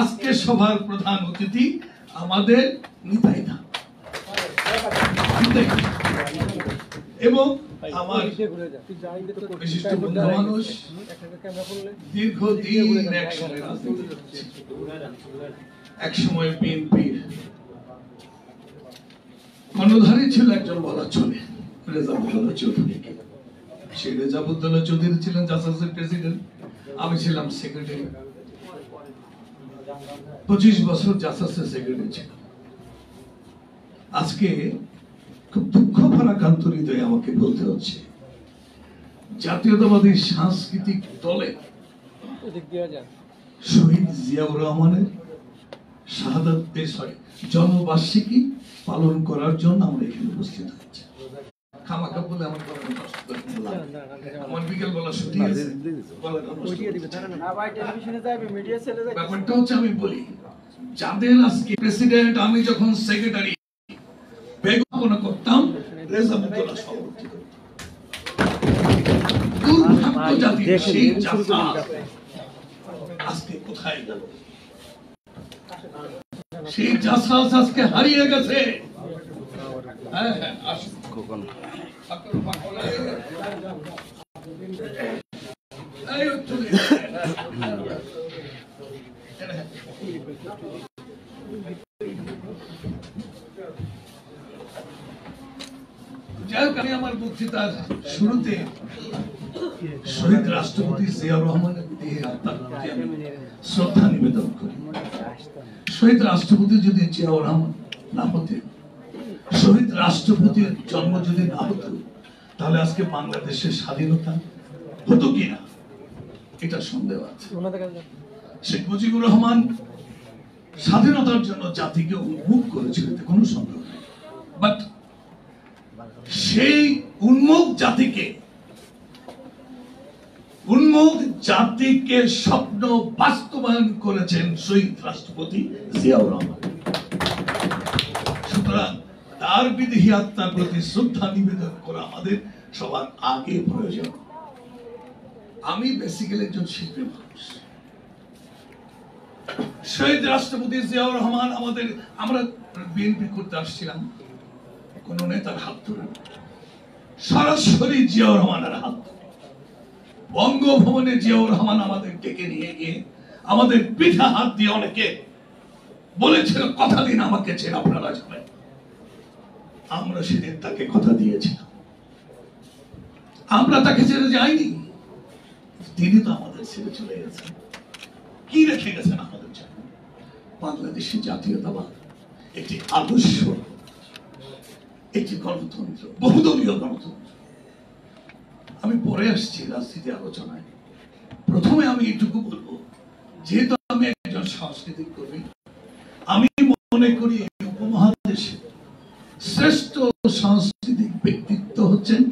আজকে সভার প্রধান অতিথি আমাদের নিতাই দা, এবং আমার বিশিষ্ট বন্ধু মানুষ, দীর্ঘদিন একসঙ্গে রাজনীতি করেছে, একসময় বিএনপির কর্ণধারী ছিল একজন বলা চলে, রেজাউদ্দৌলা চৌধুরী। সেই রেজাউদ্দৌলা চৌধুরী ছিলেন জাসাসের প্রেসিডেন্ট, আমি ছিলাম সেক্রেটারি। 25 বছর জাসাসের সেক্রেটারি ছিলাম। আজকে খুব দুঃখ ভারাক্রান্ত হৃদয়ে আমাকে বলতে হচ্ছে, জাতীয়তাবাদী সাংস্কৃতিক দলে শহীদ জিয়াউর রহমানের শাহাদাত জন্মবার্ষিকী পালন করার জন্য আমরা এখানে উপস্থিত হয়েছি। খামাখা বলে আমার বিকেল বেলা ছুটি আছে, ব্যাপারটা হচ্ছে আমি বলি, যাদের আজকে প্রেসিডেন্ট, আমি যখন সেক্রেটারি বেগমনা করতাম, রেজাউদ্দৌলা সভাপতি করতাম। দুর্ভাগ্য জাতির সেই যাত্রা আজকে কোথায় গেল? সেই জাসাস আজকে হারিয়ে গেছে। হ্যাঁ হ্যাঁ, আসুন। যাই হোক, আমি আমার বক্তৃতার শুরুতে শহীদ রাষ্ট্রপতি জিয়াউর রহমানের দেহে আত্মার প্রতি আমি শ্রদ্ধা নিবেদন করি। শহীদ রাষ্ট্রপতি যদি জিয়াউর রহমান না হতেন, শহীদ রাষ্ট্রপতির জন্ম যদি না হতো, তাহলে আজকে বাংলাদেশের স্বাধীনতা হতো কিনা এটা সন্দেহ আছে। শেখ মুজিবুর রহমান স্বাধীনতার জন্য জাতিকে উন্মুখ করেছিল, এতে কোনো সন্দেহ নেই। বাট সেই উন্মুখ জাতিকে স্বপ্ন বাস্তবায়ন করেছেন শহীদ রাষ্ট্রপতি জিয়াউর রহমান। সুতরাং তার বিদেহী আত্মার প্রতি শ্রদ্ধা নিবেদন করা আমাদের সবার আগে প্রয়োজন। আমি বেসিক্যালি একজন শিল্পী মানুষ। শহীদ রাষ্ট্রপতি জিয়াউর রহমান আমরা বিএনপি করতে আসছিলাম, কোন নেতার হাত ধরে সরাসরি জিয়াউর রহমানের হাত ধরে বঙ্গভবনে জিয়াউর রহমান আমাদের ডেকে নিয়ে গিয়ে আমাদের পিঠা হাত দিয়ে অনেকে বলেছিল, কথা দিন আমাকে ছেড়ে আপনারা যাবেন। আমরা সেদিন তাকে কথা দিয়েছিলাম, আমরা তাকে ছেড়ে যাইনি। তিনি তো আমাদের ছেড়ে চলে গেছেন। কি রেখে গেছেন আমাদের জন্য? বাংলাদেশি জাতীয়তাবাদ, একটি আদর্শ, একটি গণতন্ত্র, বহুদলীয় গণতন্ত্র। আমি পরে আসছি রাজনীতি আলোচনায়। প্রথমে আমি এটুকু বলবো, যেহেতু আমি একজন সাংস্কৃতিক কর্মী, আমি মনে করি এই উপমহাদেশে শ্রেষ্ঠ সাংস্কৃতিক ব্যক্তিত্ব হচ্ছেন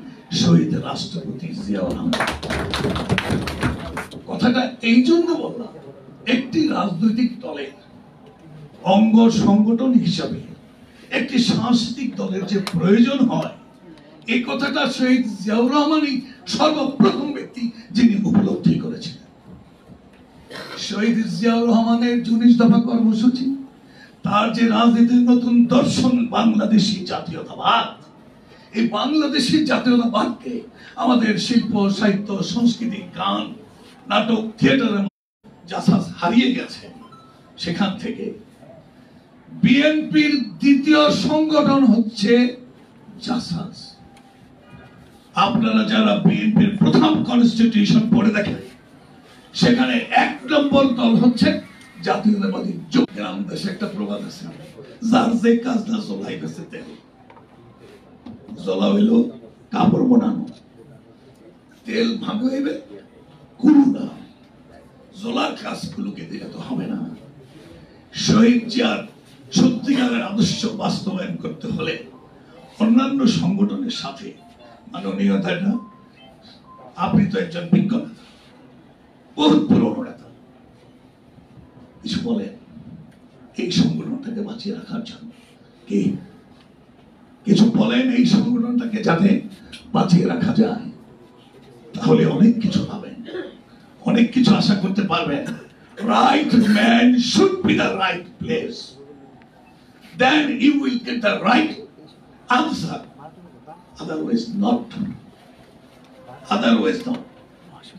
শহীদ রাষ্ট্রপতি জিয়াউর রহমান। কথাটা এই জন্য বললাম, একটি রাজনৈতিক দলের অঙ্গ সংগঠন হিসাবে একটি সাংস্কৃতিক দলের যে প্রয়োজন হয়, এই কথাটা শহীদ জিয়াউর রহমানই সর্বপ্রথম ব্যক্তি যিনি উপলব্ধি করেছিলেন। শহীদ জিয়াউর রহমানের 19 দফা কর্মসূচি, তার যে রাজনীতির নতুন দর্শন বাংলাদেশি জাতীয়তাবাদ, এই বাংলাদেশি জাতীয়তাবাদকে আমাদের শিল্প, সাহিত্য, সংস্কৃতি, গান, নাটক, থিয়েটারের জাসাস হারিয়ে গেছে। সেখান থেকে বিএনপির দ্বিতীয় সংগঠন হচ্ছে জাসাস। আপনারা যারা বিএনপির প্রথম কনস্টিটিউশন পড়ে দেখেন, সেখানে 1 নম্বর দল হচ্ছে জাতীয়তাবাদী জোট। গ্রাম দেশে একটা প্রবাদ আছে, যার যে কাজ না জ্বলাই গেছে তেল। জ্বলা হইল কাপড় বানানো, তেল ভাগ হইবে কুলু না। জ্বলার কাজগুলোকে দিলে তো হবে না। শহীদ জিয়ার সত্যিকারের আদর্শ বাস্তবায়ন করতে হলে অন্যান্য সংগঠনের সাথে, মাননীয় নেতা, আপনি তো একজন বিজ্ঞ নেতা, বহুত পুরনো নেতা, কিছু বলেন এই সংগঠনটাকে বাঁচিয়ে রাখার জন্য। কি কিছু বলেন এই সংগঠনটাকে যাতে বাঁচিয়ে রাখা যায়? তাহলে অনেক কিছু পাবেন, অনেক কিছু আশা করতে পারবেন। Right man should be the right place. Then you will get the right answer. Otherwise not. Otherwise not.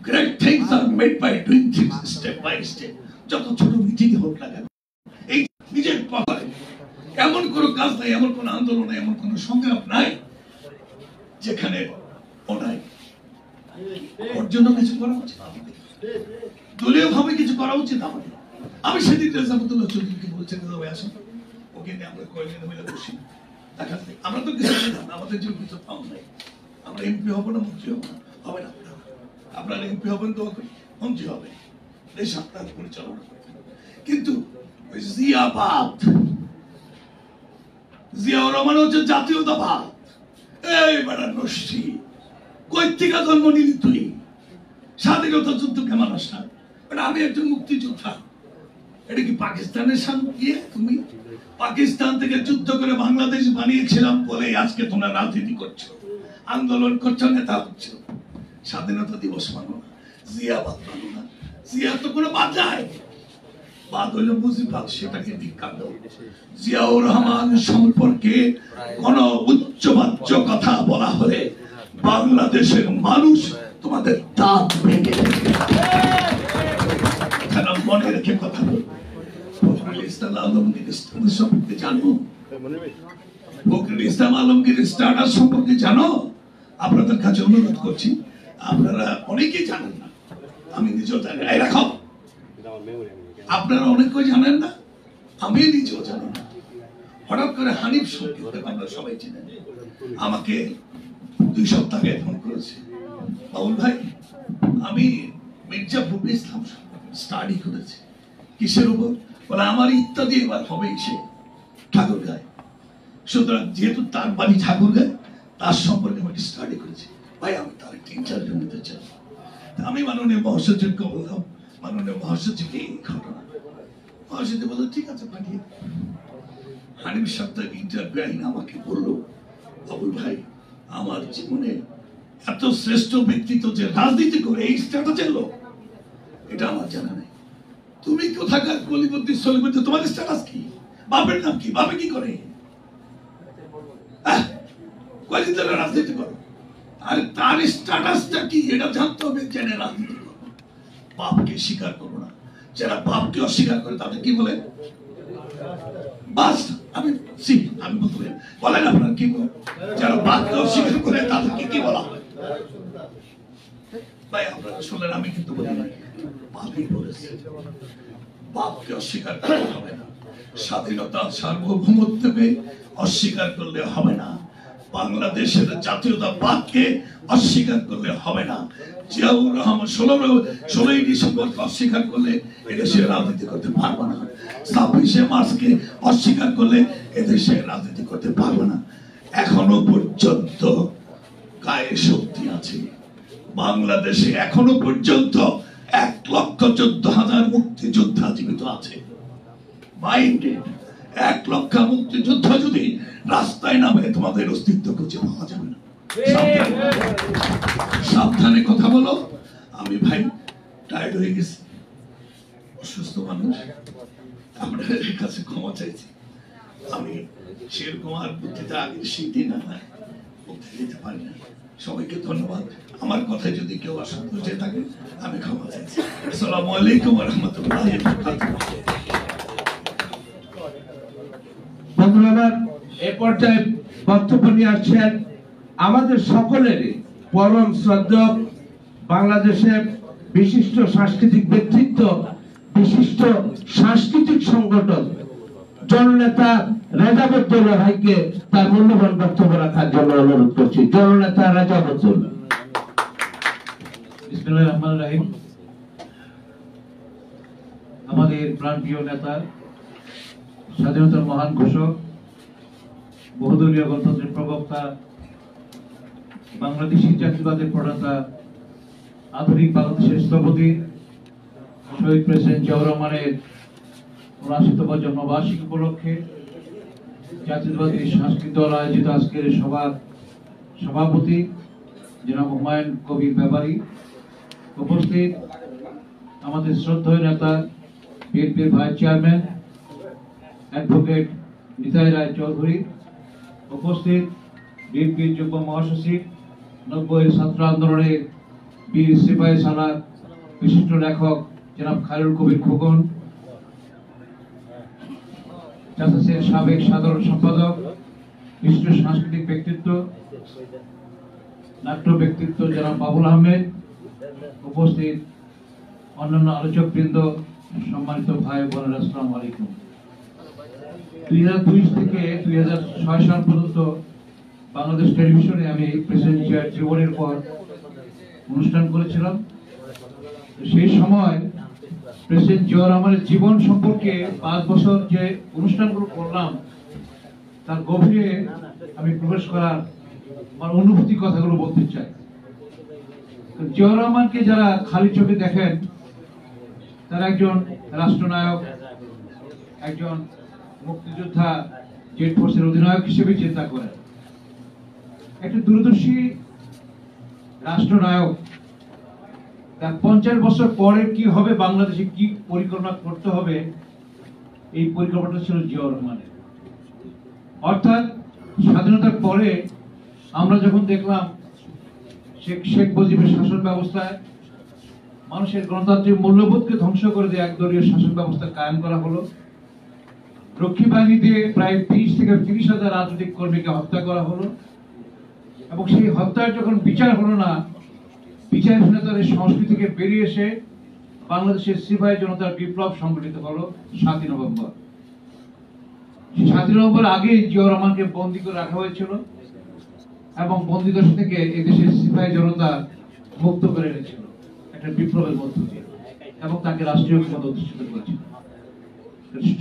Great things are made by doing things step by step. যত ছোট মিটিং হোক না কেন, এই নিজের পথে এমন কোনো কাজ নাই, এমন কোনো আন্দোলন নাই, এমন কোনো সংগ্রাম নাই যেখানে ও নাই। ওর জন্য কিছু করা উচিত, দলীয় ভাবে কিছু করা উচিত আমাদের। আমি সেদিন রেজামতুল্লাহ চৌধুরীকে বলছি, আসুন ওকে নিয়ে আমরা কয়েকদিন মিলে বসি, দেখা যাক। আমরা তো কিছু জানি না, আমাদের জন্য কিছু পাও নাই। আমরা এমপি হবো না, মন্ত্রী হবো না, হবে না। আপনারা এমপি হবেন তো মন্ত্রী হবে, দেশ আপনার পরিচালনা করবেন। কিন্তু জিয়াবাদ, জিয়াউর রহমান হচ্ছে জাতীয়তাবাদ। এই বেড়া নষ্টি, কই থেকে জন্ম নিলি তুই? স্বাধীনতা যুদ্ধকে মানুষ না, আমি একজন মুক্তিযোদ্ধা। এটা কি পাকিস্তানের সামনে গিয়ে তুমি পাকিস্তান থেকে যুদ্ধ করে বাংলাদেশ বানিয়েছিলাম বলে আজকে তোমরা রাজনীতি করছো, আন্দোলন করছো, নেতা হচ্ছ? স্বাধীনতা দিবস মানো না, জিয়াবাদ মানো না। জিয়া তো কোনো বাদ নাই, বাদ হইল মুজিবাদ, সেটাকে ধিক্কার দাও। জিয়াউর রহমান সম্পর্কে কোন উচ্চবাচ্য কথা বলা হলে বাংলাদেশের মানুষ তোমাদের দাঁত ভেঙে দেবে। মনে রেখে কথা বলবো। ফখরুল ইসলাম আলমগীরের স্ট্যাটাস সম্পর্কে জানো? আপনাদের কাছে অনুরোধ করছি, আপনারা অনেকেই জানেন না, আমি নিজেও জানি না। রাখো, আপনারা অনেকেই জানেন না, আমি নিজেও জানি না। হঠাৎ করে হানিফ সম্পর্কে আমরা সবাই চিনেন, আমাকে 2 সপ্তাহ আগে ফোন করেছে, বাবুল ভাই আমি মির্জা ফখরুল ইসলাম স্টাডি করেছি। কিসের উপর? বলে আমার ইত্যাদি এবার হবে সে ঠাকুরগাঁয়, সুতরাং যেহেতু তার বাড়ি ঠাকুরগাঁয়, তার সম্পর্কে আমি স্টাডি করেছি। ভাই আমি তার একটা ইন্টারভিউ নিতে চাই। আমি মাননীয় মহাসচিবকে বললাম, মাননীয় মহাসচিবকে এই ঘটনা। মহাসচিব বললো ঠিক আছে পাঠিয়ে। হানিফ সপ্তাহ ইন্টারভিউ আইন আমাকে বললো, বাবুল ভাই আমার জীবনে এত শ্রেষ্ঠ ব্যক্তিত্ব যে রাজনীতি করে এই স্ট্যাটাসের লোক, এটা আমার জানা নেই। তুমি কোথাকার কলিবদ্দি সলিবদ্দি, তোমার স্ট্যাটাস কি? বাপের নাম কি? বাপে কি করে? কয়দিন ধরে রাজনীতি করো, আর তার স্ট্যাটাসটা কি এটা জানতে হবে, জেনে রাজনীতি করো। বাপকে স্বীকার করো না। যারা বাপকে অস্বীকার করে তাদের কি বলে? বাস আমি বলতে পারি, বলেন আপনার কি বলেন? যারা বাপকে অস্বীকার করে তাদেরকে কি বলা হয়? ভাই আপনারা শুনলেন, আমি কিন্তু বলি না, বাপই বলেছে। বাপকে অস্বীকার করলে হবে না, স্বাধীনতা সার্বভৌমত্বকে অস্বীকার করলে হবে না, বাংলাদেশের জাতীয়তাবাদকে অস্বীকার করলে হবে না। জিয়াউর রহমান 16ই ডিসেম্বরকে অস্বীকার করলে এদেশে রাজনীতি করতে পারবো না। 26শে মার্চকে অস্বীকার করলে এদেশে রাজনীতি করতে পারবো না। এখনো পর্যন্ত গায়ে শক্তি আছে। বাংলাদেশে এখনো পর্যন্ত 1,14,000 মুক্তিযোদ্ধা জীবিত আছে। মাইন্ডেড, 1 লক্ষ মুক্তিযোদ্ধা যদি রাস্তায় নামে, তোমাদের অস্তিত্ব খুঁজে পাওয়া যাবে না। সাবধানে কথা বলো। আমি ভাই টায়ার্ড হয়ে গেছি, অসুস্থ মানুষ, আপনাদের কাছে ক্ষমা চাইছি। আমি সেরকম আর বুদ্ধিতে আগের শীতে না বক্তৃতা দিতে পারি না। সবাইকে ধন্যবাদ। আমার কথায় যদি কেউ অসন্তোষ হয়ে থাকে আমি ক্ষমা চাইছি। আসসালামু আলাইকুম ওয়া রাহমাতুল্লাহি ওয়া বারাকাতুহু। বন্ধুরা আমার এই পর্যায়ে বক্তব্য নিয়ে আসছেন আমাদের সকলেরই পরম শ্রদ্ধেয় বাংলাদেশের বিশিষ্ট সাংস্কৃতিক ব্যক্তিত্ব, বিশিষ্ট সাংস্কৃতিক সংগঠন জননেতা রেজাবুদ্দৌলা ভাইকে তার মূল্যবান বক্তব্য রাখার জন্য অনুরোধ করছি। জননেতা রেজাবুদ্দৌলা। বিসমিল্লাহির রহমানির রহিম। আমাদের প্রাণপ্রিয় নেতা, স্বাধীনতার মহান ঘোষক, বহুদলীয় গণতন্ত্রের প্রবক্তা, বাংলাদেশি জাতীয়তাবাদের প্রণেতা, আধুনিক বাংলাদেশের স্থপতি শহীদ প্রেসিডেন্ট জিয়াউর রহমানের ৭৯তম জন্মবার্ষিকী উপলক্ষে জাতীয়তাবাদী সাংস্কৃতিক দল আয়োজিত আজকের সভার সভাপতি জনাব হুমায়ুন কবির ব্যাপারী, উপস্থিত আমাদের শ্রদ্ধেয় নেতা বিএনপির ভাইস চেয়ারম্যান অ্যাডভোকেট নিতাই রায় চৌধুরী, উপস্থিত বিএনপির যুগ্ম মহাসচিব, 90-এর ছাত্র আন্দোলনের বীর সিপাহী সালার বিশিষ্ট লেখক জনাব খায়রুল কবির খোকন, জাসাসের সাবেক সাধারণ সম্পাদক, বিশিষ্ট সাংস্কৃতিক ব্যক্তিত্ব, নাট্য ব্যক্তিত্ব জনাব বাবুল আহমেদ, উপস্থিত অন্যান্য আলোচকবৃন্দ, সম্মানিত ভাই বোনেরা, আসসালামু আলাইকুম। 2002 থেকে 2006 সাল পর্যন্ত বাংলাদেশ টেলিভিশনে আমি প্রেসিডেন্ট জিয়ার জীবনের পর অনুষ্ঠান করেছিলাম। সেই সময় প্রেসিডেন্ট জিয়াউর রহমানের জীবন সম্পর্কে 5 বছর যে অনুষ্ঠানগুলো করলাম, তার গভীরে আমি প্রবেশ করার আমার অনুভূতি কথাগুলো বলতে চাই। জিয়াউর রহমানকে যারা খালি চোখে দেখেন, তারা একজন রাষ্ট্রনায়ক, একজন মুক্তিযোদ্ধা, জেড ফোর্সের অধিনায়ক হিসেবে চিন্তা করেন। একটা দূরদর্শী রাষ্ট্রনায়ক, তার 50 বছর পরে কি হবে, বাংলাদেশে কি পরিকল্পনা করতে হবে, এই পরিকল্পনাটা ছিল জিয়াউর রহমানের। অর্থাৎ স্বাধীনতার পরে আমরা যখন দেখলাম শেখ মুজিবের শাসন ব্যবস্থায় মানুষের গণতান্ত্রিক মূল্যবোধকে ধ্বংস করে দিয়ে একদলীয় শাসন ব্যবস্থা কায়েম করা হলো, রক্ষী বাহিনী দিয়ে প্রায় 20 থেকে 30,000 রাজনৈতিক কর্মীকে হত্যা করা হলো, এবং সেই হত্যার যখন বিচার হলো না, বিচারহীনতার সংস্কৃতি থেকে বেরিয়ে এসে বাংলাদেশের সিপাহী জনতার বিপ্লব সংগঠিত হলো 7ই নভেম্বর। 7ই নভেম্বর আগে জিয়াউর রহমানকে বন্দী করে রাখা হয়েছিল এবং বন্দীদশা থেকে এই দেশের সিপাহী জনতা মুক্ত করে এনেছিল একটা বিপ্লবের মধ্য দিয়ে, এবং তাকে রাষ্ট্রীয় ক্ষমতা অধিষ্ঠিত করেছিল।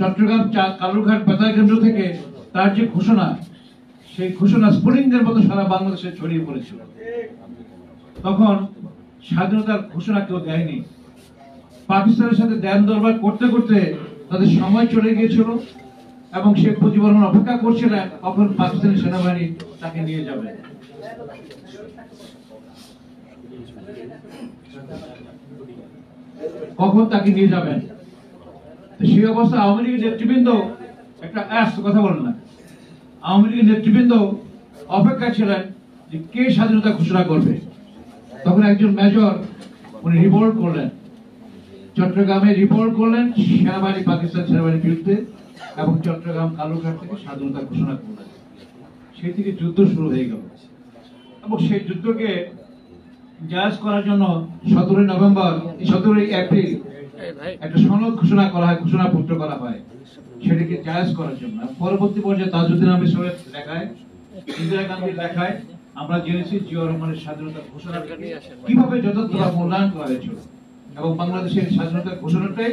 চট্টগ্রাম কালুরঘাট বেতার কেন্দ্র থেকে তার যে ঘোষণা, সেই ঘোষণা স্ফুলিঙ্গের মতো সারা বাংলাদেশে ছড়িয়ে পড়েছিল। তখন স্বাধীনতার ঘোষণা কেউ দেয়নি। পাকিস্তানের সাথে দেন দরবার করতে করতে তাদের সময় চলে গিয়েছিল, এবং শেখ মুজিবুর রহমান অপেক্ষা করছিলেন কখন পাকিস্তানি সেনাবাহিনী তাকে নিয়ে যাবে। কখন তাকে নিয়ে যাবেন। সেই অবস্থা আওয়ামী লীগের নেতৃবৃন্দ একটা কথা বলেন না, আওয়ামী লীগের নেতৃবৃন্দ অপেক্ষা ছিলেন যে কে স্বাধীনতা ঘোষণা করবে। তখন একজন মেজর উনি রিভোল্ট করলেন, চট্টগ্রামে রিভোল্ট করলেন সেনাবাহিনী, পাকিস্তান সেনাবাহিনীর বিরুদ্ধে, এবং চট্টগ্রাম কালুরঘাট থেকে স্বাধীনতা ঘোষণা করলেন। সেই থেকে যুদ্ধ শুরু হয়ে গেল, এবং সেই যুদ্ধকে জায়াজ করার জন্য 17ই এপ্রিল একটা সনদ ঘোষণা করা হয়, ঘোষণাপত্র করা হয় সেটাকে জায়াজ করার জন্য। পরবর্তী পর্যায়ে তাজউদ্দিন আহমেদ সাহেবের লেখায়, ইন্দিরা গান্ধীর লেখায় আমরা জেনেছি জিয়াউর রহমানের স্বাধীনতার ঘোষণা কিভাবে যথাযথভাবে মূল্যায়ন করা হয়েছিল, এবং বাংলাদেশের স্বাধীনতার ঘোষণাটাই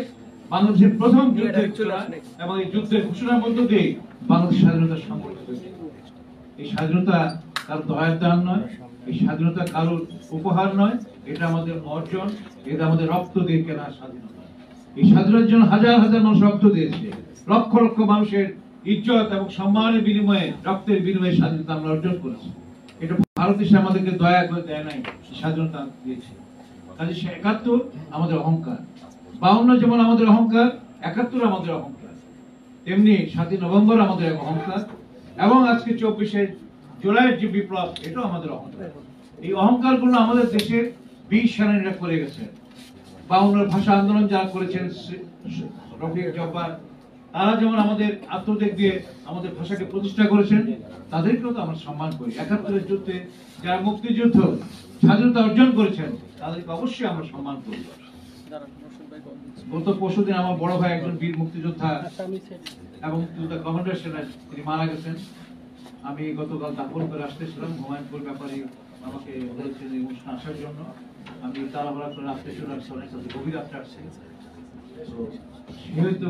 বাংলাদেশের প্রথম যুদ্ধের ঘোষণা, এবং এই যুদ্ধের ঘোষণার মধ্য দিয়ে বাংলাদেশ স্বাধীনতা সংগঠিত হয়েছে। এই স্বাধীনতা কারো দয়ার দান নয়, এই স্বাধীনতা কারোর উপহার নয়, এটা আমাদের অর্জন, এটা আমাদের রক্ত দিয়ে কেনা স্বাধীনতা। এই স্বাধীনতার জন্য হাজার হাজার মানুষ রক্ত দিয়েছে, লক্ষ লক্ষ মানুষের ইজ্জত এবং সম্মানের বিনিময়ে, রক্তের বিনিময়ে স্বাধীনতা আমরা অর্জন করেছি। এটা ভারত দেশে আমাদেরকে দয়া করে দেয় নাই, স্বাধীনতা দিয়েছে। কাজে 71 আমাদের অহংকার, 52 যেমন আমাদের অহংকার, 71 আমাদের অহংকার, তেমনি 7ই নভেম্বর আমাদের এক অহংকার, এবং আজকে 24শে জুলাইয়ের যে বিপ্লব, এটাও আমাদের অহংকার। এই অহংকার গুলো আমাদের দেশের 20 সেনানীরা করে গেছে। 52 ভাষা আন্দোলন যারা করেছেন, রফিক জব্বার, তারা যেমন আমাদের আত্মত্যাগ দিয়ে আমাদের ভাষাকে প্রতিষ্ঠা করেছেন, তাদেরকেও তো আমরা সম্মান করি। 71-এর যুদ্ধে যারা মুক্তিযুদ্ধ স্বাধীনতা অর্জন করেছেন, তাদেরকে অবশ্যই আমরা সম্মান করি। গত পরশুদিন আমার বড় ভাই একজন বীর মুক্তিযোদ্ধা এবং মুক্তিযোদ্ধা কমান্ডার ছিলেন, তিনি মারা গেছেন। আমি গতকাল দাফন করে আসতেছিলাম, হুমায়ুনপুর ব্যাপারে আমাকে বলেছেন এই অনুষ্ঠানে আসার জন্য। আমি তাড়াহুড়া করে আসতে চলে আসছি, অনেক গভীর রাত্রে আসছি। সেহেতু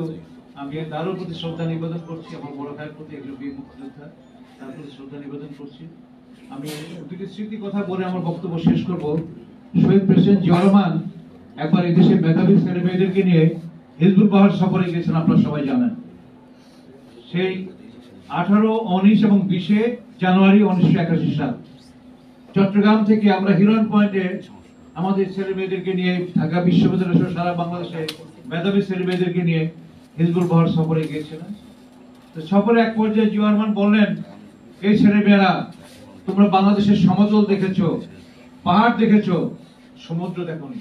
আমি তারও প্রতি শ্রদ্ধা নিবেদন করছি, আমার বড় ভাইয়ের প্রতি, একজন বীর মুক্তিযোদ্ধা, তার প্রতি শ্রদ্ধা নিবেদন করছি। আমি দুটি স্মৃতি কথা বলে আমার বক্তব্য শেষ করব। শহীদ প্রেসিডেন্ট জিয়াউর রহমান একবার এই দেশের মেধাবী ছেলেমেয়েদেরকে নিয়ে হিজবুল বাহার সফরে গেছেন, আপনারা সবাই জানেন। সেই 18, 19 এবং 20 জানুয়ারি 1981 সাল চট্টগ্রাম থেকে আমরা হিরন পয়েন্টে আমাদের ছেলে মেয়েদেরকে নিয়ে, ঢাকা বিশ্ববিদ্যালয় সহ সারা বাংলাদেশে মেধাবী ছেলে মেয়েদেরকে নিয়ে হিজবুল বাহার সফরে গিয়েছিলেন। তো সফরে এক পর্যায়ে জিয়াউর রহমান বললেন, এই ছেলে মেয়েরা, তোমরা বাংলাদেশের সমতল দেখেছো, পাহাড় দেখেছো, সমুদ্র দেখোনি।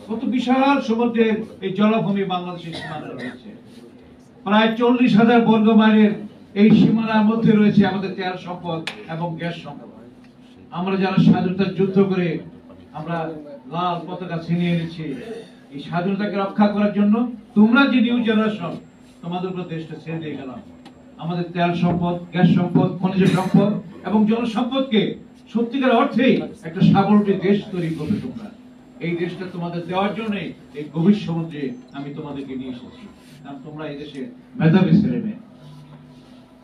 কত বিশাল সমুদ্রের এই জলাভূমি বাংলাদেশের সীমানা রয়েছে। প্রায় 40,000 বর্গ মাইলের এই সীমানার মধ্যে রয়েছে আমাদের তেল সম্পদ এবং গ্যাস সম্পদ। আমরা যারা স্বাধীনতার যুদ্ধ করে আমরা লাল পতাকা ছিনিয়ে এনেছি, এই স্বাধীনতাকে রক্ষা করার জন্য তোমরা যে নিউ জেনারেশন, তোমাদের উপর দেশটা ছেড়ে দিয়ে গেলাম। আমাদের তেল সম্পদ, গ্যাস সম্পদ, খনিজ সম্পদ এবং জনসম্পদকে সত্যিকার অর্থেই একটা স্বাবলম্বী দেশ তৈরি করবে তোমরা। এই দেশটা তোমাদের দেওয়ার জন্য এই গভীর সমুদ্রে আমি তোমাদেরকে নিয়ে এসেছি, কারণ তোমরা এই দেশে মেধাবী ছেলে মেয়ে।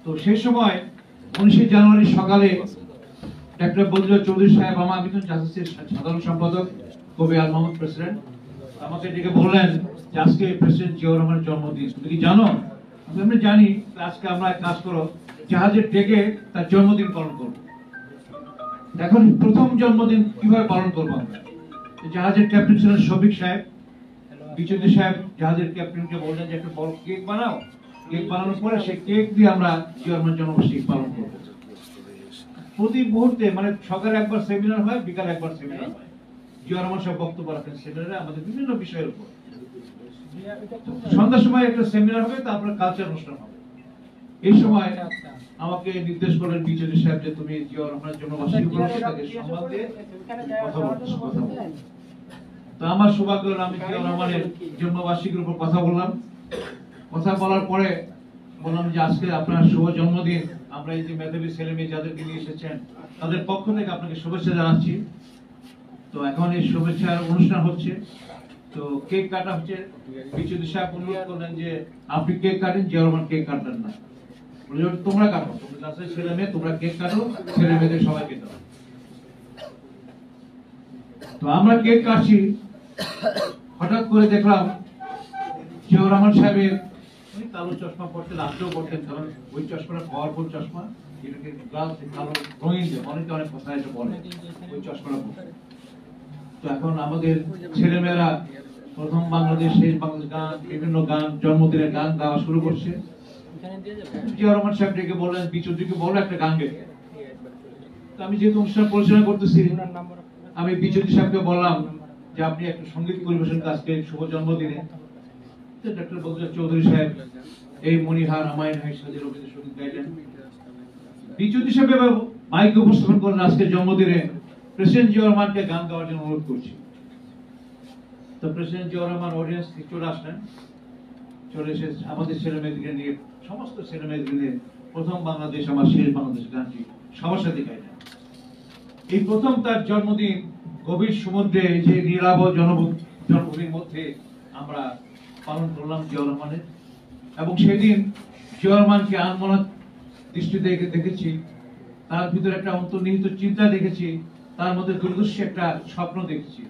তো সেই সময় 19 জানুয়ারি সকালে ডক্টর বদরুল চৌধুরী সাহেব, আমি তো জাসিসের সাধারণ সম্পাদক, কবি আল মাহমুদ প্রেসিডেন্ট, আমাকে ডেকে বললেন যে আজকে প্রেসিডেন্ট জিয়াউর রহমানের জন্মদিন, তুমি কি জানো? আমি জানি। আজকে আমরা কাজ করো, জাহাজের ডেকে তার জন্মদিন পালন করবো। এখন প্রথম জন্মদিন কিভাবে পালন করবো আমরা? জাহাজের ক্যাপ্টেন ছিলেন শফিক সাহেব, বিচুদ্দি সাহেব জাহাজের ক্যাপ্টেনকে বললেন যে একটা বড় কেক বানাও। কেক বানানোর পরে সেই কেক দিয়ে আমরা জিয়াউর রহমান জন্মবার্ষিকী পালন করবো। প্রতি মুহূর্তে মানে সকালে একবার সেমিনার হয়, বিকালে একবার সেমিনার হয়। জিয়াউর রহমান সাহেব বক্তব্য রাখেন সেমিনারে আমাদের বিভিন্ন বিষয়ের উপর। সন্ধ্যার সময় একটা সেমিনার হবে, তারপরে কালচার অনুষ্ঠান হবে। এই সময় আমাকে নির্দেশ করলেন বিজেপি সাহেব যে তুমি জিয়াউর রহমানের জন্মবার্ষিকী উপলক্ষে তাকে সম্মান দিয়ে কথা বলো। তো আমার সৌভাগ্য হলো আমি জিয়াউর রহমানের জন্মবার্ষিকীর উপর কথা বললাম। কথা বলার পরে বললাম যে আজকে আপনার শুভ জন্মদিন, আমরা এই যে মেধাবী ছেলে মেয়ে যাদেরকে নিয়ে এসেছেন তাদের পক্ষ থেকে আপনাকে শুভেচ্ছা জানাচ্ছি। তো এখন এই শুভেচ্ছার অনুষ্ঠান হচ্ছে, তো কেক কাটা হচ্ছে। বিচুদি সাহেব অনুরোধ করলেন যে আপনি কেক কাটেন, জিয়াউর রহমান কেক কাটবেন না। তোমরা কাটো, তোমরা ছেলে মেয়ে তোমরা কেক কাটো, ছেলে মেয়েদের সবাইকে দাও। তো আমরা কেক কাটছি, হঠাৎ করে দেখলাম জিয়াউর রহমান সাহেবের কালো চশমা পড়তেন, আজকেও পড়তেন, কারণ ওই চশমাটা পাওয়ারফুল চশমা, এটাকে গ্লাস কালো রঙিন দেয়, অনেকে অনেক কথা এটা বলে ওই চশমাটা পড়তেন। তো এখন আমাদের ছেলেমেয়েরা প্রথম বাংলাদেশ, শেষ বাংলাদেশ গান, বিভিন্ন গান, জন্মদিনের গান গাওয়া শুরু করছে। জিয়াউর রহমান সাহেব ডেকে বললেন বিচুদিকে বলো একটা গান গেতে। তো আমি যেহেতু অনুষ্ঠান পরিচালনা করতেছি, আমি বিচুদি সাহেবকে বললাম যে আপনি একটা সঙ্গীত পরিবেশন আজকে শুভ জন্মদিনে। ডক্টর বদরুদ্দোজা চৌধুরী সাহেব এই মনিহার আমায় নাই সাজে রবীন্দ্রসঙ্গীত গাইলেন। বিচুদি সাহেব মাইক উপস্থাপন করেন আজকের জন্মদিনে প্রেসিডেন্ট জিয়াউর রহমানকে গান গাওয়ার জন্য অনুরোধ করছি। তো প্রেসিডেন্ট জিয়াউর রহমান অডিয়েন্স থেকে চলে আসলেন, চলে এসে আমাদের ছেলে মেয়েদেরকে নিয়ে, সমস্ত ছেলে মেয়েদেরকে নিয়ে প্রথম বাংলাদেশ আমার শেষ বাংলাদেশ গানটি সবার সাথে গাইলেন। এই প্রথম তার জন্মদিন গভীর সমুদ্রে যে নীরব জনভূমির মধ্যে আমরা পালন করলাম জিয়াউর রহমানের। এবং সেদিন জিয়াউর রহমানকে আনমনা দৃষ্টিতে দেখেছি, তার ভিতরে একটা অন্তর্নিহিত চিন্তা দেখেছি, তার মধ্যে দুর্দর্শী একটা স্বপ্ন দেখেছি,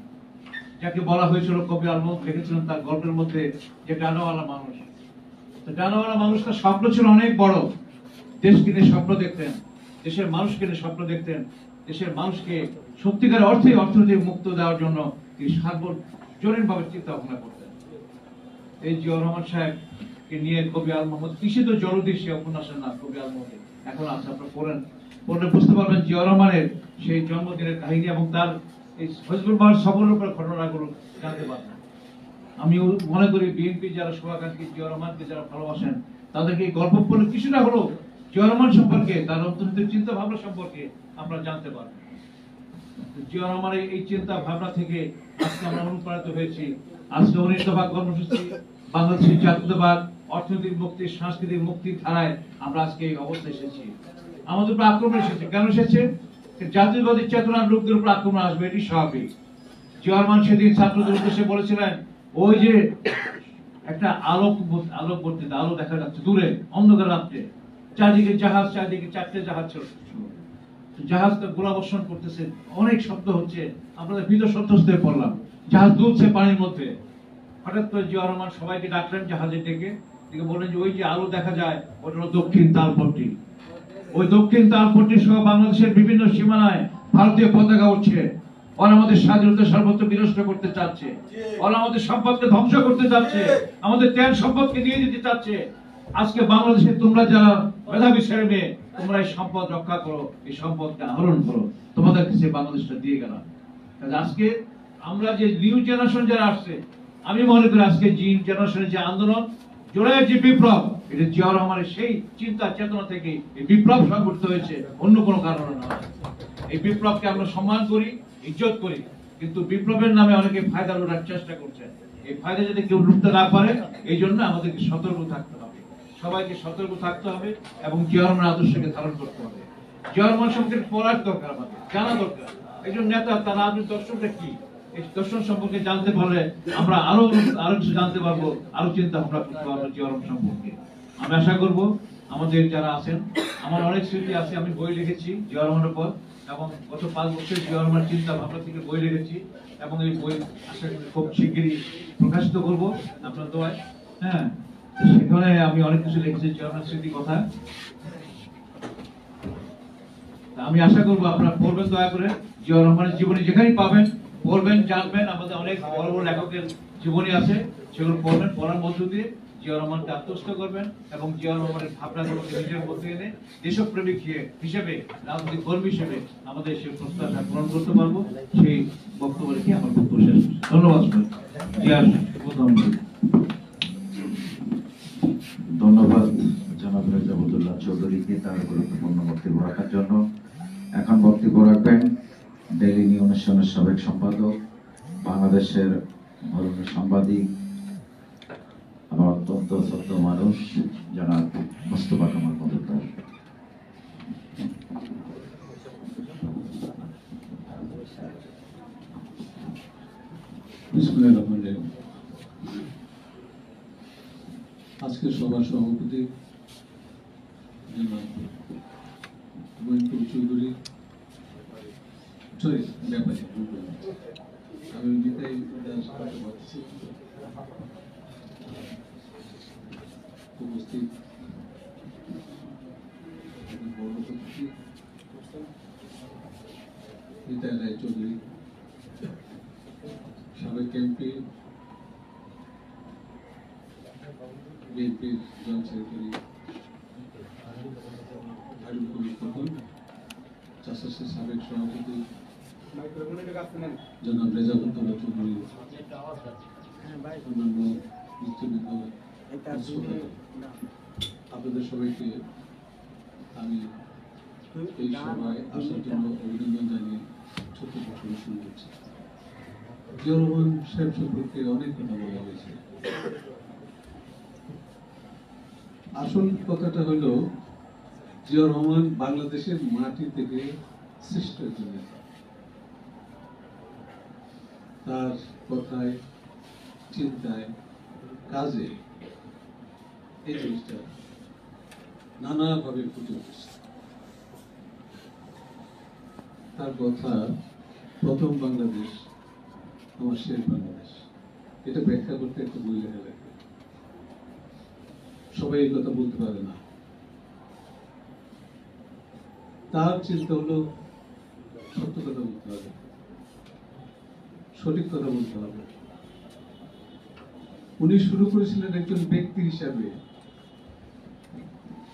যাকে বলা হয়েছিল কবি আলমগীর লিখেছিলেন তার গল্পের মধ্যে যে ডানাওয়ালা মানুষ। তো ডানাওয়ালা মানুষটার স্বপ্ন ছিল অনেক বড়, দেশকে নিয়ে স্বপ্ন দেখতেন, দেশের মানুষকে নিয়ে স্বপ্ন দেখতেন, দেশের মানুষকে সত্যিকার অর্থে অর্থনীতি মুক্ত দেওয়ার জন্য তিনি সার্বজনীনভাবে চিন্তা ভাবনা করতেন। এই জিয়াউর রহমান সাহেবকে নিয়ে কবি আল মোহাম্মদ কৃষিত জলদি সে উপন্যাসের নাম কবি আল মোহাম্মদ এখন আছে, আপনারা পড়লে বুঝতে পারবেন জিয়াউর রহমানের সেই জন্মদিনের কাহিনী এবং তার এই ফজলুল বাহর সফরের উপর ঘটনাগুলো জানতে পারবেন। আমি মনে করি বিএনপি যারা শুভাকাঙ্ক্ষী, জিয়াউর রহমানকে যারা ভালোবাসেন, তাদেরকে এই গল্প পড়লে কিছুটা হলো জিয়াউর রহমান সম্পর্কে, তার অন্তর্নিহিত চিন্তা ভাবনা সম্পর্কে আমরা জানতে পারবো। জিয়াউর রহমানের এই চিন্তা ভাবনা থেকে আজকে আমরা অনুপ্রাণিত হয়েছি। আজকে 19 দফা কর্মসূচি, বাংলাদেশের জাতীয়তাবাদ, অর্থনৈতিক মুক্তি, সাংস্কৃতিক মুক্তির ধারায় আমরা আজকে এই অবস্থায় এসেছি। আমাদের উপর আক্রমণ এসেছে, কেন এসেছে? জাতীয়বাদী চেতনার লোকদের উপর আক্রমণ আসবে, এটি স্বাভাবিক। জিয়াউর রহমান সেদিন ছাত্রদের উদ্দেশ্যে বলেছিলেন, ওই যে একটা আলোকবর্তী আলো দেখা যাচ্ছে দূরে অন্ধকার রাত্রে, চারদিকে জাহাজ, চারদিকে 4টে জাহাজ ছিল, জাহাজটা গোলাবর্ষণ করতেছে, অনেক শব্দ হচ্ছে, আমরা ভীত সন্ত্রস্ত হয়ে পড়লাম, জাহাজ দুলছে পানির মধ্যে। হঠাৎ করে জিয়াউর রহমান সবাইকে ডাকলেন জাহাজে ডেকে বললেন যে ওই যে আলো দেখা যায় ওটা হলো দক্ষিণ তালপট্টি। ওই দক্ষিণ তালপট্টি সহ বাংলাদেশের বিভিন্ন সীমানায় ভারতীয় পতাকা উঠছে। ওরা আমাদের স্বাধীনতা সর্বত্র বিনষ্ট করতে চাচ্ছে, ওরা আমাদের সম্পদকে ধ্বংস করতে চাচ্ছে, আমাদের তেল সম্পদকে নিয়ে যেতে চাচ্ছে। আজকে বাংলাদেশে তোমরা যারা মেধাবী ছেলে মেয়ে, তোমরা এই সম্পদ রক্ষা করো, এই সম্পদকে আহরণ করো, তোমাদের কাছে বাংলাদেশটা দিয়ে গেলাম। আজকে আমরা যে নিউ জেনারেশন যারা আসছে, আমি মনে করি আজকে জেনারেশনের যে আন্দোলন, জোড়ায় যে বিপ্লব, এটা জিয়াউর রহমানের সেই চিন্তা চেতনা থেকে এই বিপ্লব সংঘটিত হয়েছে, অন্য কোনো কারণে নয়। এই বিপ্লবকে আমরা সম্মান করি, ইজ্জত করি, কিন্তু বিপ্লবের নামে অনেকে ফায়দা লুটার চেষ্টা করছে। এই ফায়দা যদি কেউ লুটতে না পারে, এই জন্য আমাদেরকে সতর্ক থাকতে হবে, সবাইকে সতর্ক থাকতে হবে এবং জিয়াউর রহমানের আদর্শকে ধারণ করতে হবে। জিয়াউর রহমান সম্পর্কে পড়ার দরকার, আমাদের জানা দরকার। একজন নেতা তার রাজনৈতিক দর্শনটা কি, এই দর্শন সম্পর্কে জানতে পারলে আমরা আরো কিছু জানতে পারবো, আরো চিন্তা ভাবনা করতে পারবো জিয়াউর রহমান সম্পর্কে। আমি আশা করবো আমাদের যারা আছেন, আমার অনেক স্মৃতি আছে, আমি বই লিখেছি জিয়াউর রহমানের পর, এবং গত 5 বছর জিয়াউর রহমানের চিন্তা ভাবনা থেকে বই লিখেছি, এবং এই বই আশা করি খুব শিগগিরই প্রকাশিত করবো আপনার দোয়ায়। হ্যাঁ, সেখানে আমি অনেক কিছু লিখেছি জিয়াউর রহমানের স্মৃতি কথা। আমি আশা করবো আপনারা পড়বেন দয়া করে, জিয়াউর রহমানের জীবনী যেখানেই পাবেন পড়বেন, জানবেন। আমাদের অনেক বড় বড় লেখকের জীবনী আছে, সেগুলো পড়বেন, পড়ার মধ্য দিয়ে জিয়াউর রহমানকে আত্মস্থ করবেন এবং জিয়াউর রহমানের ভাবনাগুলোকে নিজের মধ্যে এনে দেশপ্রেমিক হিসেবে, রাজনৈতিক কর্মী হিসেবে আমাদের সেই প্রত্যাশা পূরণ করতে পারবো। সেই বক্তব্য রেখে আমার বক্তব্য শেষ। ধন্যবাদ। ধন্যবাদ জনাব মির্জা আবদুল্লাহ চৌধুরীকে তার গুরুত্বপূর্ণ বক্তব্য রাখার জন্য। এখন বক্তব্য রাখবেন ডেইলি নিউজের সাবেক সম্পাদক, বাংলাদেশের ধর্মীয় সাংবাদিক, আমার অত্যন্ত শ্রদ্ধেয় মানুষ জনাব মোস্তফা কামাল মজুমদার। বিসমিল্লাহির রহমানির রহিম। আজকের সভার সভাপতি জনাব মঈনুল চৌধুরী, সরি ব্যাপারী, আমি নিতাই দাস বলছি, উপস্থিত বড় অতিথি নিতাই রায় চৌধুরী, সাবেক এমপি, বিএনপির জয়েন্ট সেক্রেটারি আরিফ কবির খোকন, চাষাশের সাবেক সভাপতি জনাব রেজাউদ্দৌলা চৌধুরী, অন্যান্য নেতৃবৃন্দ, আপনাদের সবাইকে আমি এই সভায় আসার জন্য অভিনন্দন জানিয়ে ছোট্ট প্রশ্ন শুরু করছি। জিয়াউর রহমান সাহেব সম্পর্কে অনেক কথা বলা হয়েছে। আসল কথাটা হলো জিয়াউর রহমান বাংলাদেশের মাটি থেকে সৃষ্ট একজন নেতা। তার কথায়, চিন্তায়, কাজে এই জিনিসটা নানাভাবে ফুটে উঠেছে। তার কথা প্রথম বাংলাদেশ আমার শেষ বাংলাদেশ, এটা ব্যাখ্যা করতে একটা বই লেখা লাগবে। সবাই এই কথা বলতে পারে না। তার চিন্তা হলো সত্য কথা বলতে হবে, সঠিক কথা বলতে হবে। উনি শুরু করেছিলেন একজন ব্যক্তি হিসাবে,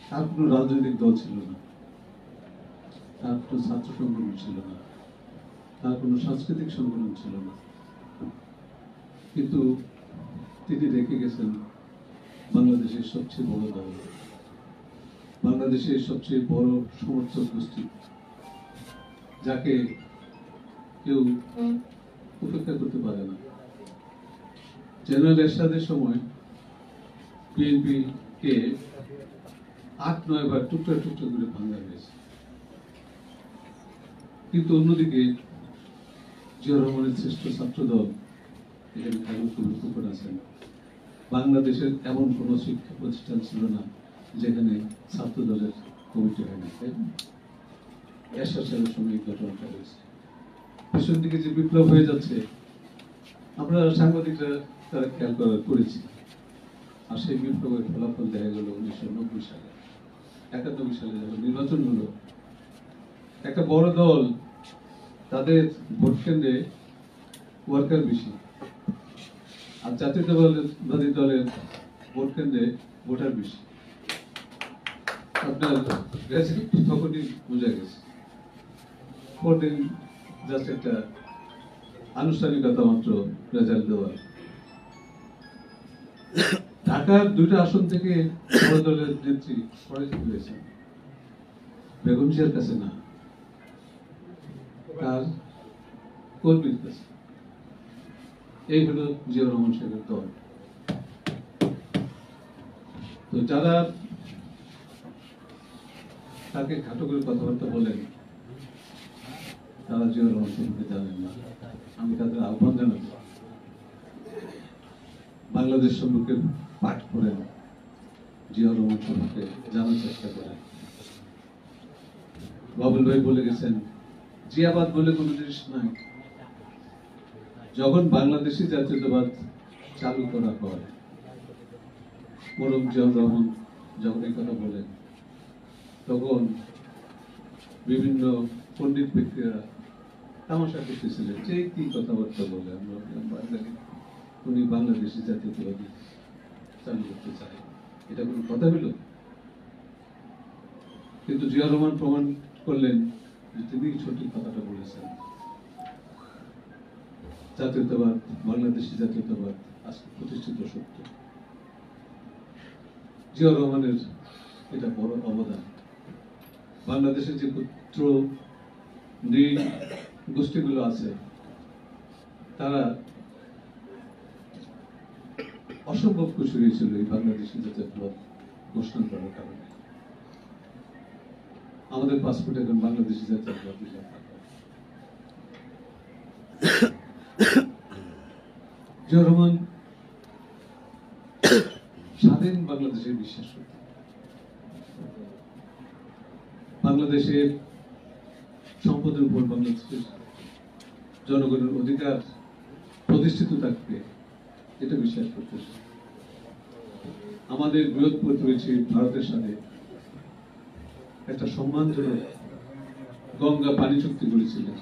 তার কোনো রাজনৈতিক দল ছিল না, তার কোনো ছাত্র সংগঠন ছিল না, তার কোনো সাংস্কৃতিক সংগঠন ছিল না, কিন্তু তিনি রেখে গেছেন বাংলাদেশের সবচেয়ে বড় দল, বাংলাদেশের সবচেয়ে বড় সমর্থক গোষ্ঠী, যাকে কেউ উপেক্ষা করতে পারে না। জেনারেল এরশাদের সময় বিএনপি কে ৮-৯ বার টুকরা টুকরা করে ভাঙা হয়েছে, কিন্তু অন্যদিকে জিয়াউর রহমানের শ্রেষ্ঠ ছাত্র দল, এখানে আরিফ কবির খোকন আছেন, বাংলাদেশের এমন কোন শিক্ষা প্রতিষ্ঠান ছিল না যেখানে ছাত্র দলের কমিটি হয় না, তাই না? এরশাদ সাহেবের সঙ্গে এই ঘটনাটা হয়েছে। পেছন দিকে যে বিপ্লব হয়ে যাচ্ছে, আমরা সাংবাদিকরা তারা খেয়াল করেছি, আর সেই বিপ্লবের ফলাফল দেখা গেল 1990 সালে, 91 সালে যখন নির্বাচন হলো, একটা বড় দল তাদের ভোট কেন্দ্রে ওয়ার্কার বেশি, আর জাতীয়তাবাদী দলের ভোট কেন্দ্রে ভোটার বেশি। আপনার তখনই বোঝা গেছে। পরদিন জাস্ট একটা আনুষ্ঠানিকতা মাত্র রেজাল্ট দেওয়া। ঢাকার 2টা আসন থেকে বড় দলের নেত্রী পরাজিত হয়েছেন, বেগম জিয়ার কাছে না, তার কর্মীর কাছে। এই হলো জিয়াউর রহমান সাহেবের দল। তো যারা তাকে খাটো করে কথাবার্তা বলেন, তারা জিয়াউর রহমান সম্পর্কে জানেন না। আমি তাদের আহ্বান জানাব, বাংলাদেশ সম্পর্কে পাঠ করেন, জিয়াউর রহমান সম্পর্কে জানার চেষ্টা করেন। বাবুল ভাই বলে গেছেন, জিয়াবাদ বলে কোনো জিনিস নাই। যখন বাংলাদেশি জাতীয়তাবাদ চালু করা হয়, মরহুম জিয়াউর রহমান যখন এই কথা বলেন, তখন বিভিন্ন পণ্ডিত ব্যক্তিরা তামাশা করতেছিলেন, যে কি কথাবার্তা বলে, আমরা বাঙালি, উনি বাংলাদেশি জাতীয়তাবাদী চালু করতে চায়, এটা কোনো কথা হলো? কিন্তু জিয়াউর রহমান প্রমাণ করলেন যে তিনি সঠিক কথাটা বলেছেন। জাতীয়তাবাদ, বাংলাদেশি জাতীয়তাবাদ আজকে প্রতিষ্ঠিত সত্য। জিয়াউর রহমানের এটা বড় অবদান। বাংলাদেশের যে পুত্র নৃ গোষ্ঠীগুলো আছে তারা অসম্ভব খুশি হয়েছিল এই বাংলাদেশি জাতীয়তাবাদ ঘোষণা করার কারণে। আমাদের পাসপোর্ট এখন বাংলাদেশি জাতীয়তাবাদ। জিয়াউর রহমান স্বাধীন বাংলাদেশের বিশ্বাস করতেন। বাংলাদেশের সম্পদের উপর বাংলাদেশের জনগণের অধিকার প্রতিষ্ঠিত থাকবে এটা বিশ্বাস করতেন। আমাদের বৃহৎ প্রতিবেশী ভারতের সাথে একটা সম্মানজনক গঙ্গা পানি চুক্তি করেছিলেন।